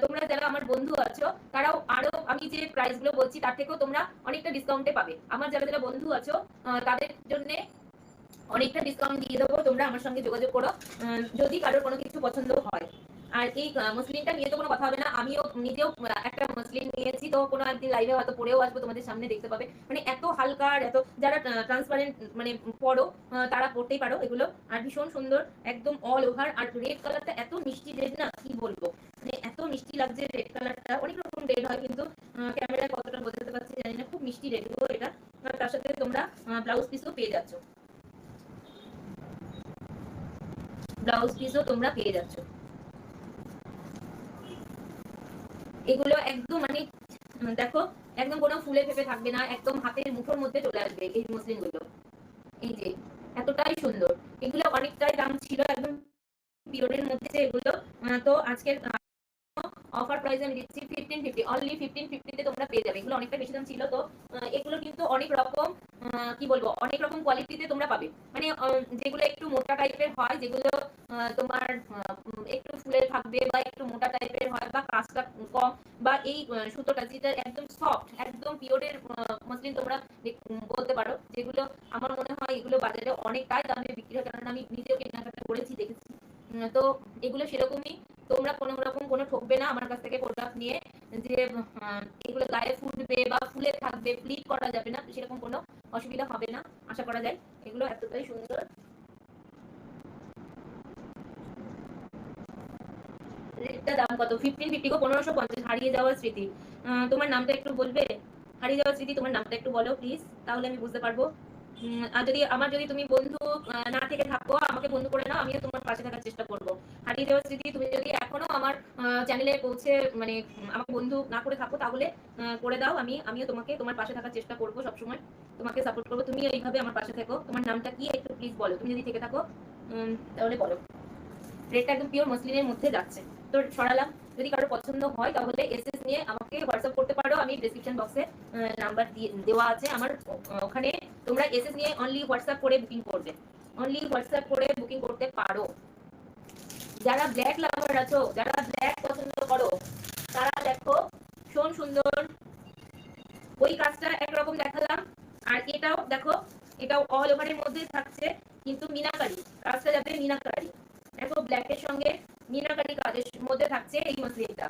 তোমরা যারা আমার বন্ধু আছো তারাও আরো আমি যে প্রাইস গুলো বলছি তার থেকেও তোমরা অনেকটা ডিসকাউন্টে পাবে। আমার যারা যারা বন্ধু আছো তাদের জন্য অনেকটা ডিসকাউন্ট দিয়ে দেবো, তোমরা আমার সঙ্গে যোগাযোগ করো যদি কারোর কোনো কিছু পছন্দ হয়। আর এই মসলিনটা নিয়ে তো কোনো কথা হবে না, আমিও নিজেও একটা মসলিন নিয়েছি, তো কোনো একদিন লাইভে হয়তো পরেও আসবো, তোমাদের সামনে দেখতে পাবে। মানে এত হালকা আর এত, যারা ট্রান্সপারেন্ট মানে পরো তারা পরতেই পারো এগুলো। আর ভীষণ সুন্দর একদম অল ওভার। আর রেড কালারটা এত মিষ্টি রেড না, কি বলবো, মানে এত মিষ্টি লাগছে রেড কালারটা। অনেক রকম রেড হয় কিন্তু ক্যামেরায় কতটা বোঝাতে পারছি জানি না, খুব মিষ্টি রেড গো এটা। তার সাথে তোমরা ব্লাউজ পিসও পেয়ে যাচ্ছ, ব্লাউজ পিসও তোমরা পেয়ে যাচ্ছ। এগুলো একদম মানে দেখো একদম কোনো ফুলে ফেপে থাকবে না, একদম হাতের মুঠোর মধ্যে চলে আসবে এই মসলিন গুলো। এই যে এতটাই সুন্দর, এগুলো অনেকটাই দাম ছিল একদম পিওরের মধ্যে এগুলো। তো আজকের অফার প্রাইস আমি দিচ্ছি 1550, অনলি 1550 তে তোমরা পেয়ে যাবে। এগুলো অনেকটা বেশি দাম ছিল তো এগুলো কিন্তু অনেক রকম কি বলবো, অনেক রকম কোয়ালিটিতে তোমরা পাবে। মানে যেগুলো একটু মোটা টাইপের হয়, যেগুলো তোমার একটু ফুলে থাকবে বা একটু মোটা টাইপের হয় বা কাজটা কম, বা এই সুতোটা যেটা একদম সফট একদম পিওরের মসলিন তোমরা বলতে পারো, যেগুলো আমার মনে হয় এগুলো বাজারে অনেকটাই দামে বিক্রি হয়, কারণ আমি নিজেও কেনাকাটা করেছি দেখেছি। তো এগুলো সেরকমই, তোমরা কোনো রকম কোনো ঠকবে না আমার কাছ থেকে প্রোডাক্ট নিয়ে, যে এগুলো গায়ে ফুটবে বা ফুলে থাকবে, ফ্লিপ করা যাবে না, সেরকম কোনো অসুবিধা হবে না আশা করা যায়। এগুলো এতটাই সুন্দর। রেটটা দাম কত? 1550 গো, 1550। হারিয়ে যাওয়া স্মৃতি, তোমার নামটা একটু বলবে? হারিয়ে যাওয়া স্মৃতি, তোমার নামটা একটু বলো প্লিজ, তাহলে আমি বুঝতে পারবো। আর যদি আমার যদি তুমি বন্ধু না থেকে থাকো আমাকে বন্ধু করে নাও, আমিও তোমার পাশে থাকার চেষ্টা করবো। হারিয়ে যাওয়া স্মৃতি, তুমি যদি এখনো আমার চ্যানেলে পৌঁছে মানে আমাকে বন্ধু না করে থাকো তাহলে করে দাও, আমিও তোমাকে তোমার পাশে থাকার চেষ্টা করবো, সবসময় তোমাকে সাপোর্ট করবো। তুমি এইভাবে আমার পাশে থেকো। তোমার নামটা কি একটু প্লিজ বলো, তুমি যদি থেকে থাকো তাহলে বলো। রেটটা একদম পিওর মসলিনের মধ্যে যাচ্ছে, তো সরালাম। যদি কারো পছন্দ হয় তাহলে এসএস নিয়ে আমাকে হোয়াটসঅ্যাপ করতে পারো, আমি ডেসক্রিপশন বক্সে নাম্বার দেওয়া আছে আমার, ওখানে তোমরা এসএস নিয়ে অনলি হোয়াটসঅ্যাপ করে বুকিং করবে, অনলি হোয়াটসঅ্যাপ করে বুকিং করতে পারো। যারা ব্ল্যাক লাভার আছো, যারা ব্ল্যাক পছন্দ করো তারা দেখো ভীষণ সুন্দর। ওই কাজটা একরকম দেখালাম, আর এটাও দেখো, এটাও অল ওভারের মধ্যে থাকছে কিন্তু মিনাকারি কাজটা, যাতে মিনাকারি দেখো ব্ল্যাকের সঙ্গে মিনাকারি কাজের মধ্যে থাকছে এই মসলিনটা।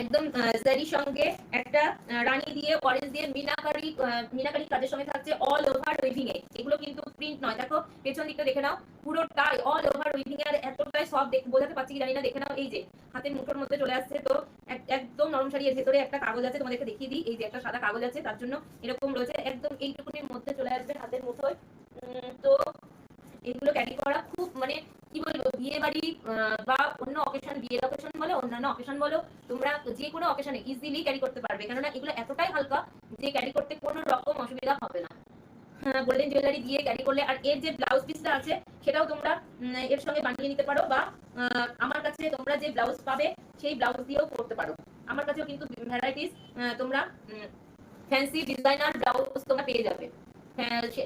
একদম জারির সঙ্গে একটা রানী দিয়ে অরেঞ্জ দিয়ে মিনাকারি মিনাকারি কাজের সঙ্গে থাকছে অল ওভার উইভিং এ। এগুলো কিন্তু প্রিন্ট নয়, দেখো পেছন দিকটা দেখে নাও, পুরোটাই অল ওভার উইভিং এ। আর এতটাই সব বোঝাতে পারছি কি জানি না, দেখে নাও এই যে হাতের মুঠোর মধ্যে চলে আসছে। তো একদম নরম শাড়ি, এর ভেতরে একটা কাগজ আছে, তোমাদেরকে দেখিয়ে দিই, এই যে একটা সাদা কাগজ আছে, তার জন্য এরকম রয়েছে, একদম এইটুকুনির মধ্যে চলে আসবে হাতের মুঠোয়। তো এগুলো ক্যারি করা খুব মানে কি বলবো, বিয়ে বাড়ি বা অন্য অকেশন, বিয়ের অকেশন বলো অন্যান্য অকেশন বলো, তোমরা যে কোনো অকেশনে ইজিলি ক্যারি করতে পারবে, কেননা এগুলো এতটাই হালকা যে ক্যারি করতে কোনো রকম অসুবিধা হবে না। গোল্ডেন জুয়েলারি দিয়ে ক্যারি করলে, আর এর যে ব্লাউজ পিসটা আছে সেটাও তোমরা এর সঙ্গে বানিয়ে নিতে পারো, বা আমার কাছে তোমরা যে ব্লাউজ পাবে সেই ব্লাউজ দিয়েও করতে পারো। আমার কাছেও কিন্তু ভ্যারাইটিস তোমরা ফ্যান্সি ডিজাইনার ব্লাউজ তোমরা পেয়ে যাবে,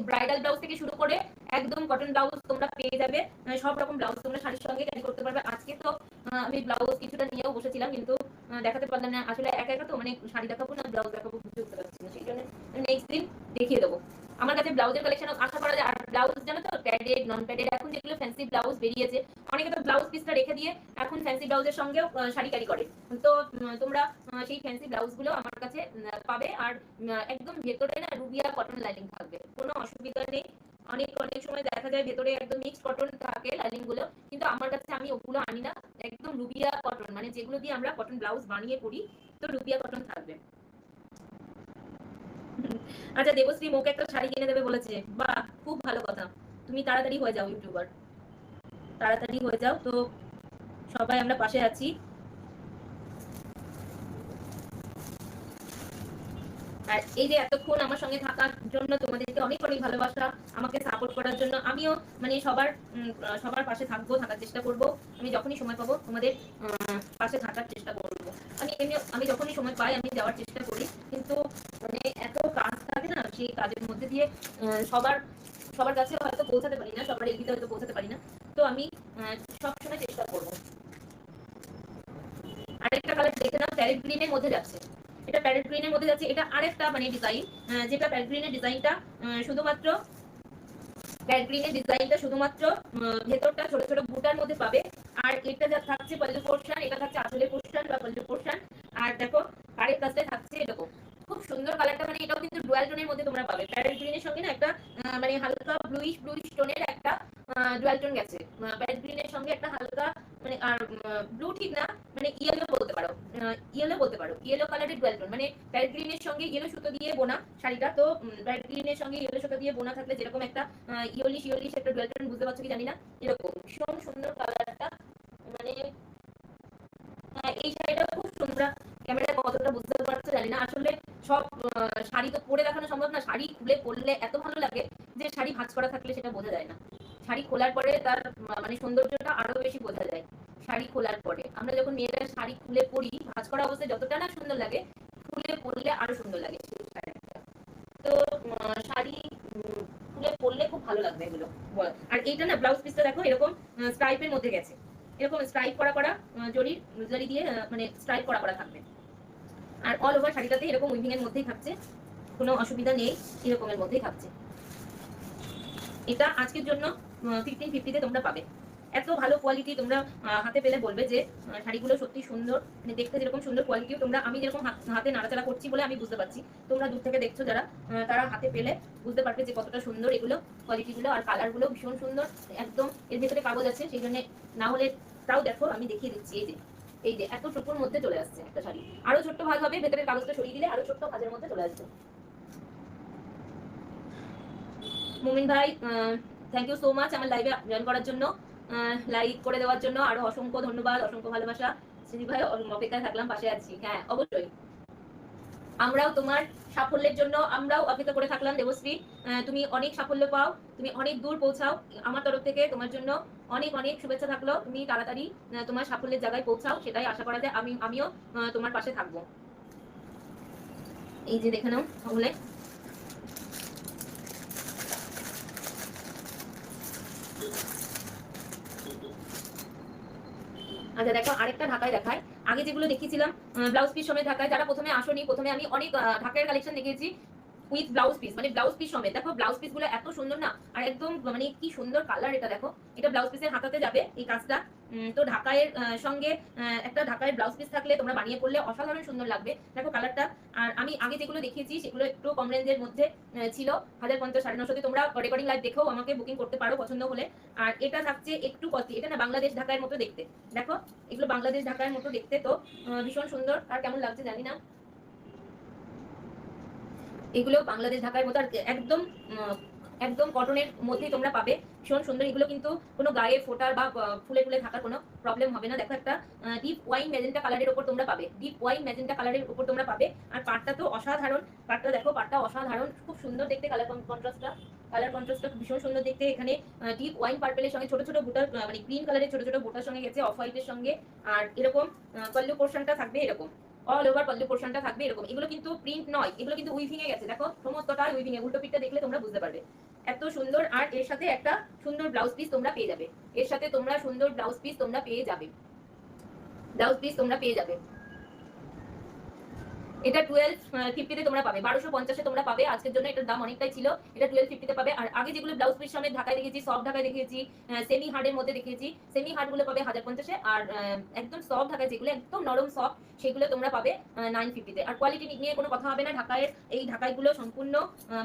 ব্রাইডাল ব্লাউজ থেকে শুরু করে একদম কটন ব্লাউজ তোমরা পেয়ে যাবে। সব রকম ব্লাউজ তোমরা শাড়ির সঙ্গে ক্যারি করতে পারবে। আজকে তো আমি ব্লাউজ কিছুটা নিয়েও বসেছিলাম, কিন্তু দেখাতে পারলাম না আসলে, একা একা তো মানে শাড়ি দেখাবো না ব্লাউজ দেখাবো বুঝতে উঠতে পারছি না, সেই জন্য নেক্সট দিন দেখিয়ে দেবো। আমার কাছে ব্লাউজের কালেকশন আশা করা যায়। আর ব্লাউজ জানো তো, প্যাডেড নন প্যাডেড, এখন যেগুলো ফ্যান্সি ব্লাউজ বেরিয়েছে, অনেকে তো ব্লাউজ পিসটা রেখে দিয়ে এখন ফ্যান্সি ব্লাউজের সঙ্গেও শাড়ি ক্যারি করে। তো তোমরা সেই ফ্যান্সি ব্লাউজ গুলো আমার কাছে পাবে। আর একদম ভেতরে না রুবিয়া কটন লাইনিং থাকবে, কোনো অসুবিধা নেই। অনেক অনেক সময় দেখা যায় ভেতরে একদম মিক্স কটন থাকে লাইনিং গুলো, কিন্তু আমার কাছে আমি ওগুলো আনি না, একদম রুবিয়া কটন, মানে যেগুলো দিয়ে আমরা কটন ব্লাউজ বানিয়ে করি, তো রুবিয়া কটন থাকবে। আচ্ছা দেবশ্রী মুখে একটা শাড়ি কিনে দেবে বলেছে, বাহ খুব ভালো কথা, তুমি তাড়াতাড়ি হয়ে যাও ইউটিউবার, তাড়াতাড়ি হয়ে যাও। তো সবাই আমরা পাশে আছি। আর এই যে এতক্ষণ আমার সঙ্গে থাকার জন্য তোমাদেরকে অনেক অনেক ভালোবাসা, আমাকে সাপোর্ট করার জন্য। আমিও মানে সবার পাশে থাকবো, থাকার চেষ্টা করব। আমি যখনই সময় পাবো তোমাদের পাশে থাকার চেষ্টা করব। আমি যখনই সময় পাই আমি যাওয়ার চেষ্টা করি, কিন্তু মানে এত কাজ থাকে না, সেই কাজের মধ্যে দিয়ে সবার সবার কাছে হয়তো পৌঁছাতে পারি না, সবার এগিয়ে হয়তো পৌঁছাতে পারি না। তো আমি সবসময় চেষ্টা করব। আরেকটা কালার দেখে নাও, প্যারেট গ্রিনের মধ্যে যাচ্ছে। এটা প্যারেট গ্রিনের মধ্যে যাচ্ছে। এটা আরেকটা মানে ডিজাইন, যেটা প্যারেট গ্রিনের ডিজাইনটা শুধুমাত্র প্যারেট গ্রিনের ডিজাইনটা শুধুমাত্র ভেতরটা ছোট ছোট বুটার মধ্যে পাবে। আর এটা যা থাকছে পল্লু পোর্শন, এটা থাকছে আঁচলের পোর্শন বা পল্লু পোর্শন। আর দেখো আরেক কাজটা থাকছে এরকম খুব সুন্দর কালারটা, মানে এটাও কিন্তু ডুয়াল টোনের মধ্যে তোমরা পাবে। প্যারেট গ্রিনের সঙ্গে না একটা মানে হালকা ব্লুইশ টোনের একটা ডুয়াল টোন গেছে। প্যারেট গ্রিনের সঙ্গে একটা হালকা মানে আর ব্লু ঠিক না, মানে ইয়েলো বলতে পারো, ইয়েলো কালারের ডুয়াল টোন, মানে প্যারেট গ্রিনের সঙ্গে ইয়েলো সুতো দিয়ে বোনা শাড়িটা। তো প্যারেট গ্রিনের সঙ্গে ইয়েলো সুতো দিয়ে বোনা থাকলে যেরকম একটা ইয়োলিশ একটা ডুয়াল টোন, বুঝতে পারছো কি জানি না, এরকম ভীষণ সুন্দর কালারটা। মানে হ্যাঁ, এই শাড়িটা খুব সুন্দর। ক্যামেরায় কতটা বুঝতে পারছো জানি না, আসলে সব শাড়ি তো পরে দেখানো সম্ভব না। শাড়ি খুলে পরলে এত ভালো লাগে যে শাড়ি ভাঁজ করা থাকলে সেটা বোঝা যায় না। শাড়ি খোলার পরে তার মানে সৌন্দর্যটা আরো বেশি বোঝা যায়। শাড়ি খোলার পরে আমরা যখন মেয়েরা শাড়ি খুলে পরি, ভাঁজ করা অবস্থায় যতটা না সুন্দর লাগে, খুলে পরলে আরো সুন্দর লাগে সেই শাড়িটা। তো শাড়ি খুলে পরলে খুব ভালো লাগবে এগুলো। আর এইটা না ব্লাউজ পিসটা দেখো এরকম স্ট্রাইপের মধ্যে গেছে, এরকম স্ট্রাইপ করা করা জরি দিয়ে মানে স্ট্রাইপ করা করা থাকবে। আর অল ওভার শাড়িটাতে এরকম উইভিং এর মধ্যেই থাকছে, কোনো অসুবিধা নেই, এরকমের মধ্যেই থাকছে। এটা আজকের জন্য 1550 তে তোমরা পাবে। এত ভালো কোয়ালিটি, তোমরা হাতে পেলে বলবে যে শাড়িগুলো সত্যি সুন্দর, মানে দেখতে যেরকম সুন্দর কোয়ালিটিও তোমরা, আমি যেরকম হাতে নাড়াচাড়া করছি বলে আমি বুঝতে পারছি, তোমরা দূর থেকে দেখছো যারা, তারা হাতে পেলে বুঝতে পারবে যে কতটা সুন্দর এগুলো কোয়ালিটিগুলো। আর কালারগুলো ভীষণ সুন্দর, একদম এর ভেতরে কাগজ আছে সেই জন্য, না হলে তাও দেখো আমি দেখিয়ে দিচ্ছি। এই যে এত ছোট্টর মধ্যে চলে আসছে একটা শাড়ি, আরো ছোট্ট ভাগ হবে, ভেতরের কাগজটা সরিয়ে দিলে আরো ছোট্ট ভাজের মধ্যে চলে আসবে। মুমিন ভাই থ্যাংক ইউ সো মাচ আমার লাইভে জয়েন করার জন্য, লাইক করে দেওয়ার জন্য আরো অসংখ্য ধন্যবাদ, অসংখ্য ভালোবাসা। শ্রী ভাই অপেক্ষায় থাকলাম, পাশে আছি। হ্যাঁ অবশ্যই, আমরাও তোমার সাফল্যের জন্য আমরাও অপেক্ষা করে থাকলাম দেবশ্রী। তুমি অনেক সাফল্য পাও, তুমি অনেক দূর পৌঁছাও। আমার তরফ থেকে তোমার জন্য অনেক অনেক শুভেচ্ছা থাকলো। তুমি তাড়াতাড়ি তোমার সাফল্যের জায়গায় পৌঁছাও, সেটাই আশা করা যায়। আমিও তোমার পাশে থাকবো। এই যে দেখে নাও তাহলে। আচ্ছা দেখো আরেকটা ঢাকায় দেখায়। আগে যেগুলো দেখিয়েছিলাম ব্লাউজ পিস সমেত ঢাকায়, যারা প্রথমে আসনি, প্রথমে আমি অনেক ঢাকার কালেকশন দেখিয়েছি উইথ ব্লাউজ পিস, মানে ব্লাউজ পিস সমেত। দেখো ব্লাউজ পিস গুলো এত সুন্দর না, আর একদম মানে কি সুন্দর কালার। এটা দেখো, এটা ব্লাউজ পিসের হাতাতে যাবে এই কাজটা। তো ঢাকায়ের সঙ্গে একটা ঢাকায়ের ব্লাউজ পিস থাকলে তোমরা বানিয়ে পড়লে অসাধারণ সুন্দর লাগবে। দেখো কালারটা। আর আমি আগে যেগুলো দেখিয়েছি সেগুলো একটু কম রেঞ্জের মধ্যে ছিল, 1050 950। তোমরা রেকর্ডিং লাইভ দেখেও আমাকে বুকিং করতে পারো পছন্দ হলে। আর এটা থাকছে একটু কস্টলি, এটা না বাংলাদেশ ঢাকার মতো দেখতে। দেখো এগুলো বাংলাদেশ ঢাকার মতো দেখতে, তো ভীষণ সুন্দর। আর কেমন লাগছে জানি না, এগুলো বাংলাদেশ ঢাকার মতো। আর একদম একদম কটনের মধ্যেই তোমরা পাবে, ভীষণ সুন্দর। এগুলো কিন্তু কোনো গায়ে ফোটার বা ফুলে ফুলে থাকার কোনো প্রবলেম হবে না। দেখো একটা ডিপ ওয়াইন ম্যাজেন্টা কালারের উপর তোমরা পাবে, ডিপ ওয়াইন ম্যাজেন্টা কালারের উপর তোমরা পাবে। আর পাটটা তো অসাধারণ, পাটটা দেখো, পাটটা অসাধারণ, খুব সুন্দর দেখতে। কালার কন্ট্রাস্টটা ভীষণ সুন্দর দেখতে। এখানে ডিপ ওয়াইন পার্পেলের সঙ্গে ছোট ছোট বুটার, মানে গ্রিন কালারের ছোট ছোট বুটার সঙ্গে গেছে, অফ হোয়াইটের সঙ্গে। আর এরকম পল্লু পোর্শনটা থাকবে এরকম, অল ওভার পল্লু পোর্শনটা থাকবে এরকম। এগুলো কিন্তু প্রিন্ট নয়, এগুলো কিন্তু উইভিং এ গেছে। দেখো সমস্তটা উইভিং এ, উল্টো পিঠটা দেখলে তোমরা বুঝতে পারবে এত সুন্দর। আর এর সাথে একটা সুন্দর ব্লাউজ পিস তোমরা পেয়ে যাবে, এর সাথে তোমরা সুন্দর ব্লাউজ পিস তোমরা পেয়ে যাবে, ব্লাউজ পিস তোমরা পেয়ে যাবে। এটা 1250 তে তোমরা পাবে, 1250 তোমরা পাবে। আজকের জন্য এটার দাম অনেকটাই ছিল, এটা 1250 তে পাবে। আর আগে যেগুলো ব্লাউজ পিস সমেত ঢাকায় দেখিয়েছি, সফট ঢাকায় দেখিয়েছি, সেমি হার্ডের মধ্যে দেখিয়েছি, সেমি হার্ড গুলো পাবে 1050 এ। আর একদম সফট ঢাকায় যেগুলো একদম নরম সফট, সেগুলো তোমরা পাবে 950 তে। আর কোয়ালিটি নিয়ে কোনো কথা হবে না। ঢাকায় এই ঢাকাইগুলো সম্পূর্ণ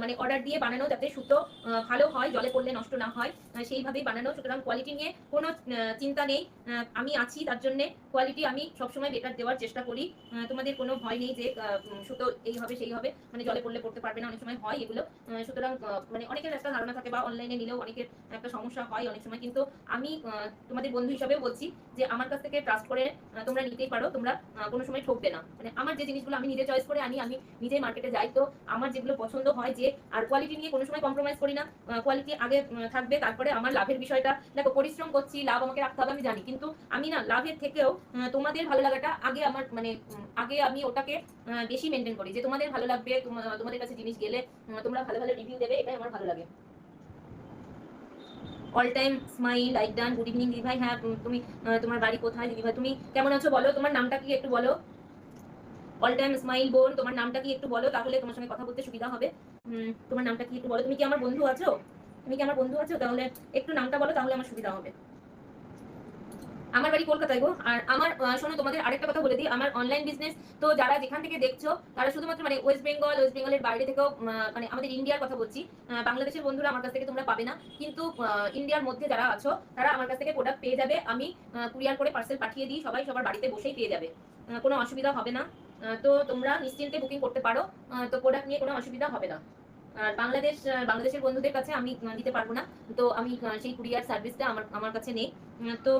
মানে অর্ডার দিয়ে বানানো, যাতে সুতো ভালো হয়, জলে পড়লে নষ্ট না হয়, সেইভাবেই বানানো। সুতরাং কোয়ালিটি নিয়ে কোনো চিন্তা নেই, আমি আছি তার জন্য। কোয়ালিটি আমি সবসময় বেটার দেওয়ার চেষ্টা করি, তোমাদের কোনো ভয় নেই যে সুতো এই হবে সেই হবে, মানে জলে পড়লে পড়তে পারবে না, অনেক সময় হয় এগুলো। সুতরাং মানে অনেকের একটা ধারণা থাকে বা অনলাইনে নিলেও অনেকের একটা সমস্যা হয় অনেক সময়। কিন্তু আমি তোমাদের বন্ধু হিসাবেও বলছি যে আমার কাছ থেকে ট্রাস্ট করে তোমরা নিতেই পারো, তোমরা কোনো সময় ঠকবে না। মানে আমার যে জিনিসগুলো আমি নিজে চয়েস করে আনি, আমি নিজেই মার্কেটে যাই, তো আমার যেগুলো পছন্দ হয় যে, আর কোয়ালিটি নিয়ে কোনো সময় কম্প্রোমাইজ করি না। কোয়ালিটি আগে থাকবে, তারপরে আমার লাভের বিষয়টা, দেখো পরিশ্রম করছি, লাভ আমাকে রাখতে হবে আমি জানি, কিন্তু আমি না লাভের থেকেও তোমাদের ভালো লাগাটা আগে আমার মানে আগে আমি ওটাকে বেশি মেনটেন করি, যে তোমাদের ভালো লাগবে, তোমাদের কাছে জিনিস গেলে তোমরা ভালো ভালো রিভিউ দেবে, এটাই আমার ভালো লাগে। All time smile, like done, good evening দিদি ভাই। হ্যাঁ তুমি তোমার বাড়ি কোথায় দিদি ভাই, তুমি কেমন আছো বলো, তোমার নামটা কি একটু বলো। অল টাইম স্মাইল বোন, তোমার নামটা কি একটু বলো, তাহলে তোমার সঙ্গে কথা বলতে সুবিধা হবে। তোমার নামটা কি একটু বলো, তুমি কি আমার বন্ধু আছো, তুমি কি আমার বন্ধু আছো, তাহলে একটু নামটা বলো, তাহলে আমার সুবিধা হবে। আমার বাড়ি কলকাতায় গো। আর আমার শোনো, তোমাদের আরেকটা কথা বলে দিই, আমার অনলাইন বিজনেস তো যারা যেখান থেকে দেখছো তারা শুধুমাত্র মানে ওয়েস্ট বেঙ্গলের বাইরে থেকেও, মানে আমাদের ইন্ডিয়ার কথা বলছি, বাংলাদেশের বন্ধুরা আমার কাছ থেকে তোমরা পাবে না, কিন্তু ইন্ডিয়ার মধ্যে যারা আছো তারা আমার কাছ থেকে প্রোডাক্ট পেয়ে যাবে। আমি কুরিয়ার করে পার্সেল পাঠিয়ে দিই, সবাই সবার বাড়িতে বসেই পেয়ে যাবে, কোনো অসুবিধা হবে না। তো তোমরা নিশ্চিন্তে বুকিং করতে পারো, তো প্রোডাক্ট নিয়ে কোনো অসুবিধা হবে না। আর বাংলাদেশের বন্ধুদের কাছে আমি দিতে পারবো না, তো আমি সেই কুরিয়ার সার্ভিসটা আমার আমার কাছে নেই। তো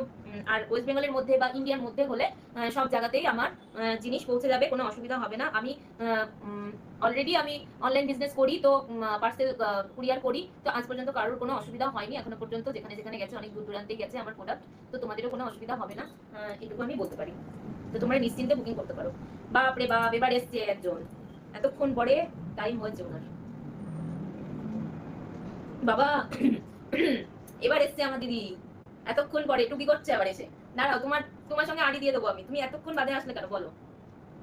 আর ওয়েস্ট বেঙ্গলের মধ্যে বা ইন্ডিয়ার মধ্যে হলে সব জায়গাতেই আমার জিনিস পৌঁছে যাবে, কোনো অসুবিধা হবে না। আমি অলরেডি আমি অনলাইন বিজনেস করি, তো পার্সেল কুরিয়ার করি, তো আজ পর্যন্ত কারোর কোনো অসুবিধা হয়নি এখনো পর্যন্ত, যেখানে যেখানে গেছে অনেক দূর দূরান্তে গেছে আমার প্রোডাক্ট, তো তোমাদেরও কোনো অসুবিধা হবে না, এটুকু আমি বলতে পারি। তো তোমরা নিশ্চিন্তে বুকিং করতে পারো। বাপরে বাপ, এবার এসছে একজন, এতক্ষণ পরে টাইম হয়েছে ওনার, বাবা এবার এসছে আমার দিদি, এতক্ষণ পরে টুকি করছে আবার এসে। দাঁড়াও, তোমার তোমার সঙ্গে আড়ি দিয়ে দেবো আমি, তুমি এতক্ষণ বাদে আসলে কেন বলো।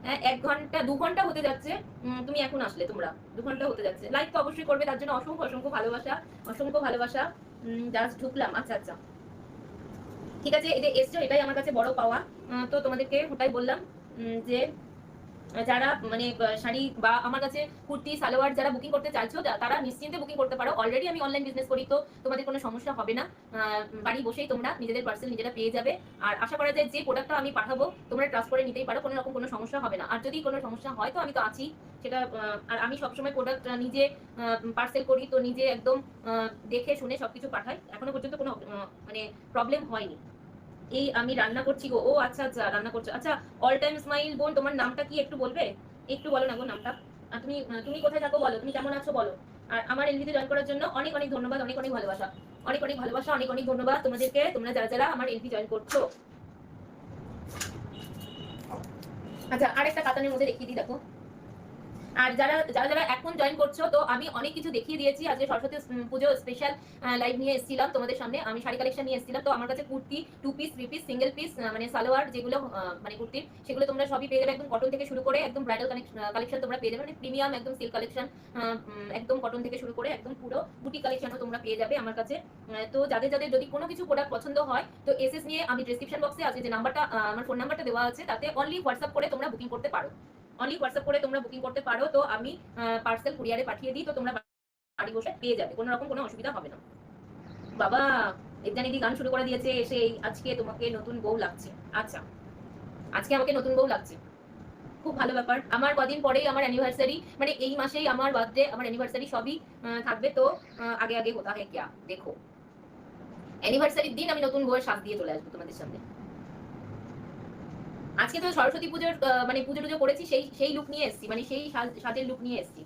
হ্যাঁ 1 ঘন্টা 2 ঘন্টা হতে যাচ্ছে, তুমি এখন আসলে, তোমরা 2 ঘন্টা হতে যাচ্ছে। লাইক তো অবশ্যই করবে, তার জন্য অসংখ্য অসংখ্য ভালোবাসা, অসংখ্য ভালোবাসা। জাস্ট ঢুকলাম, আচ্ছা আচ্ছা ঠিক আছে, এই যে এসছো এটাই আমার কাছে বড় পাওয়া। তো তোমাদেরকে ওটাই বললাম যে যারা মানে শাড়ি বা আমার কাছে কুর্তি সালোয়ার যারা বুকিং করতে চাইছো তারা নিশ্চিন্তে বুকিং করতে পারো। অলরেডি আমি অনলাইন বিজনেস করি, তো তোমাদের কোনো সমস্যা হবে না, বাড়ি বসেই তোমরা নিজেদের পার্সেল নিজেরা পেয়ে যাবে। আর আশা করা যায় যে প্রোডাক্টটা আমি পাঠাবো তোমরা ট্রাস্ট করে নিতেই পারো, কোনো রকম কোনো সমস্যা হবে না। আর যদি কোনো সমস্যা হয় তো আমি তো আছি সেটা, আর আমি সবসময় প্রোডাক্ট নিজে পার্সেল করি, তো নিজে একদম দেখে শুনে সবকিছু পাঠাই, এখনো পর্যন্ত কোনো মানে প্রবলেম হয়নি। এই আমি রান্না করছি গো, ও আচ্ছা আচ্ছা রান্না করছো, আচ্ছা। অল টাইম স্মাইল বোন, তোমার নামটা কি একটু বলবে, একটু বলো না গো নামটা। আর তুমি তুমি কোথায় থাকো বলো, তুমি কেমন আছো বলো। আর আমার এলভিতে জয়েন করার জন্য অনেক অনেক ধন্যবাদ, অনেক অনেক ভালোবাসা, অনেক অনেক ভালোবাসা, অনেক অনেক ধন্যবাদ তোমাদেরকে, তোমরা যারা যারা আমার এলভি জয়েন করছো। আচ্ছা আরেকটা কাতানের মধ্যে দেখিয়ে দিই, দেখো। আর যারা যারা যারা এখন জয়েন করছো, তো আমি অনেক কিছু দেখিয়ে দিয়েছি। আজকে সরস্বতী পুজো স্পেশাল লাইভ নিয়ে এসেছিলাম তোমাদের সামনে, আমি শাড়ি কালেকশন নিয়ে এসেছিলাম। তো আমার কাছে kurti 2 piece 3 piece single piece মানে সালোয়ার যেগুলো মানে কুর্তির, সেগুলো তোমরা সবই পেয়ে যাবে, একদম কটন থেকে শুরু করে একদম ব্রাইডাল কালেকশন তোমরা পেয়ে যাবে, মানে প্রিমিয়াম একদম সিল্ক কালেকশন, একদম কটন থেকে শুরু করে একদম পুরো বুটি কালেকশনও তোমরা পেয়ে যাবে আমার কাছে। তো যাদের যাদের যদি কোনো কিছু প্রোডাক্ট পছন্দ হয়, তো এসএস নিয়ে আমি ডেসক্রিপশন বক্সে আছে যে নাম্বারটা, আমার ফোন নাম্বারটা দেওয়া আছে, তাতে অনলি হোয়াটসঅ্যাপ করে তোমরা বুকিং করতে পারো, অনলি হোয়াটসঅ্যাপ করে তোমরা বুকিং করতে পারো। তো আমি পার্সেল কুরিয়ারে পাঠিয়ে দিই, তো তোমরা বাড়ি বসে পেয়ে যাবে, কোনো রকম কোনো অসুবিধা হবে না। বাবা ইবজানিদি গান শুরু করে দিয়েছে এসে, আজকে তোমাকে নতুন বউ লাগছে। আচ্ছা আজকে আমাকে নতুন বউ লাগছে, খুব ভালো ব্যাপার। আমার কদিন পরেই আমার অ্যানিভার্সারি, মানে এই মাসেই আমার বার্থডে, আমার অ্যানিভার্সারি সবই থাকবে। তো আগে আগে হোতা হ্যায় ক্যা দেখো, অ্যানিভার্সারির দিন আমি নতুন বউয়ের সাজ দিয়ে চলে আসবো তোমাদের সামনে। আজকে তো সরস্বতী পুজোর মানে পুজো টুজো করেছি, সেই সেই লুক নিয়ে এসেছি, মানে সেই সাজের লুক নিয়ে এসেছি।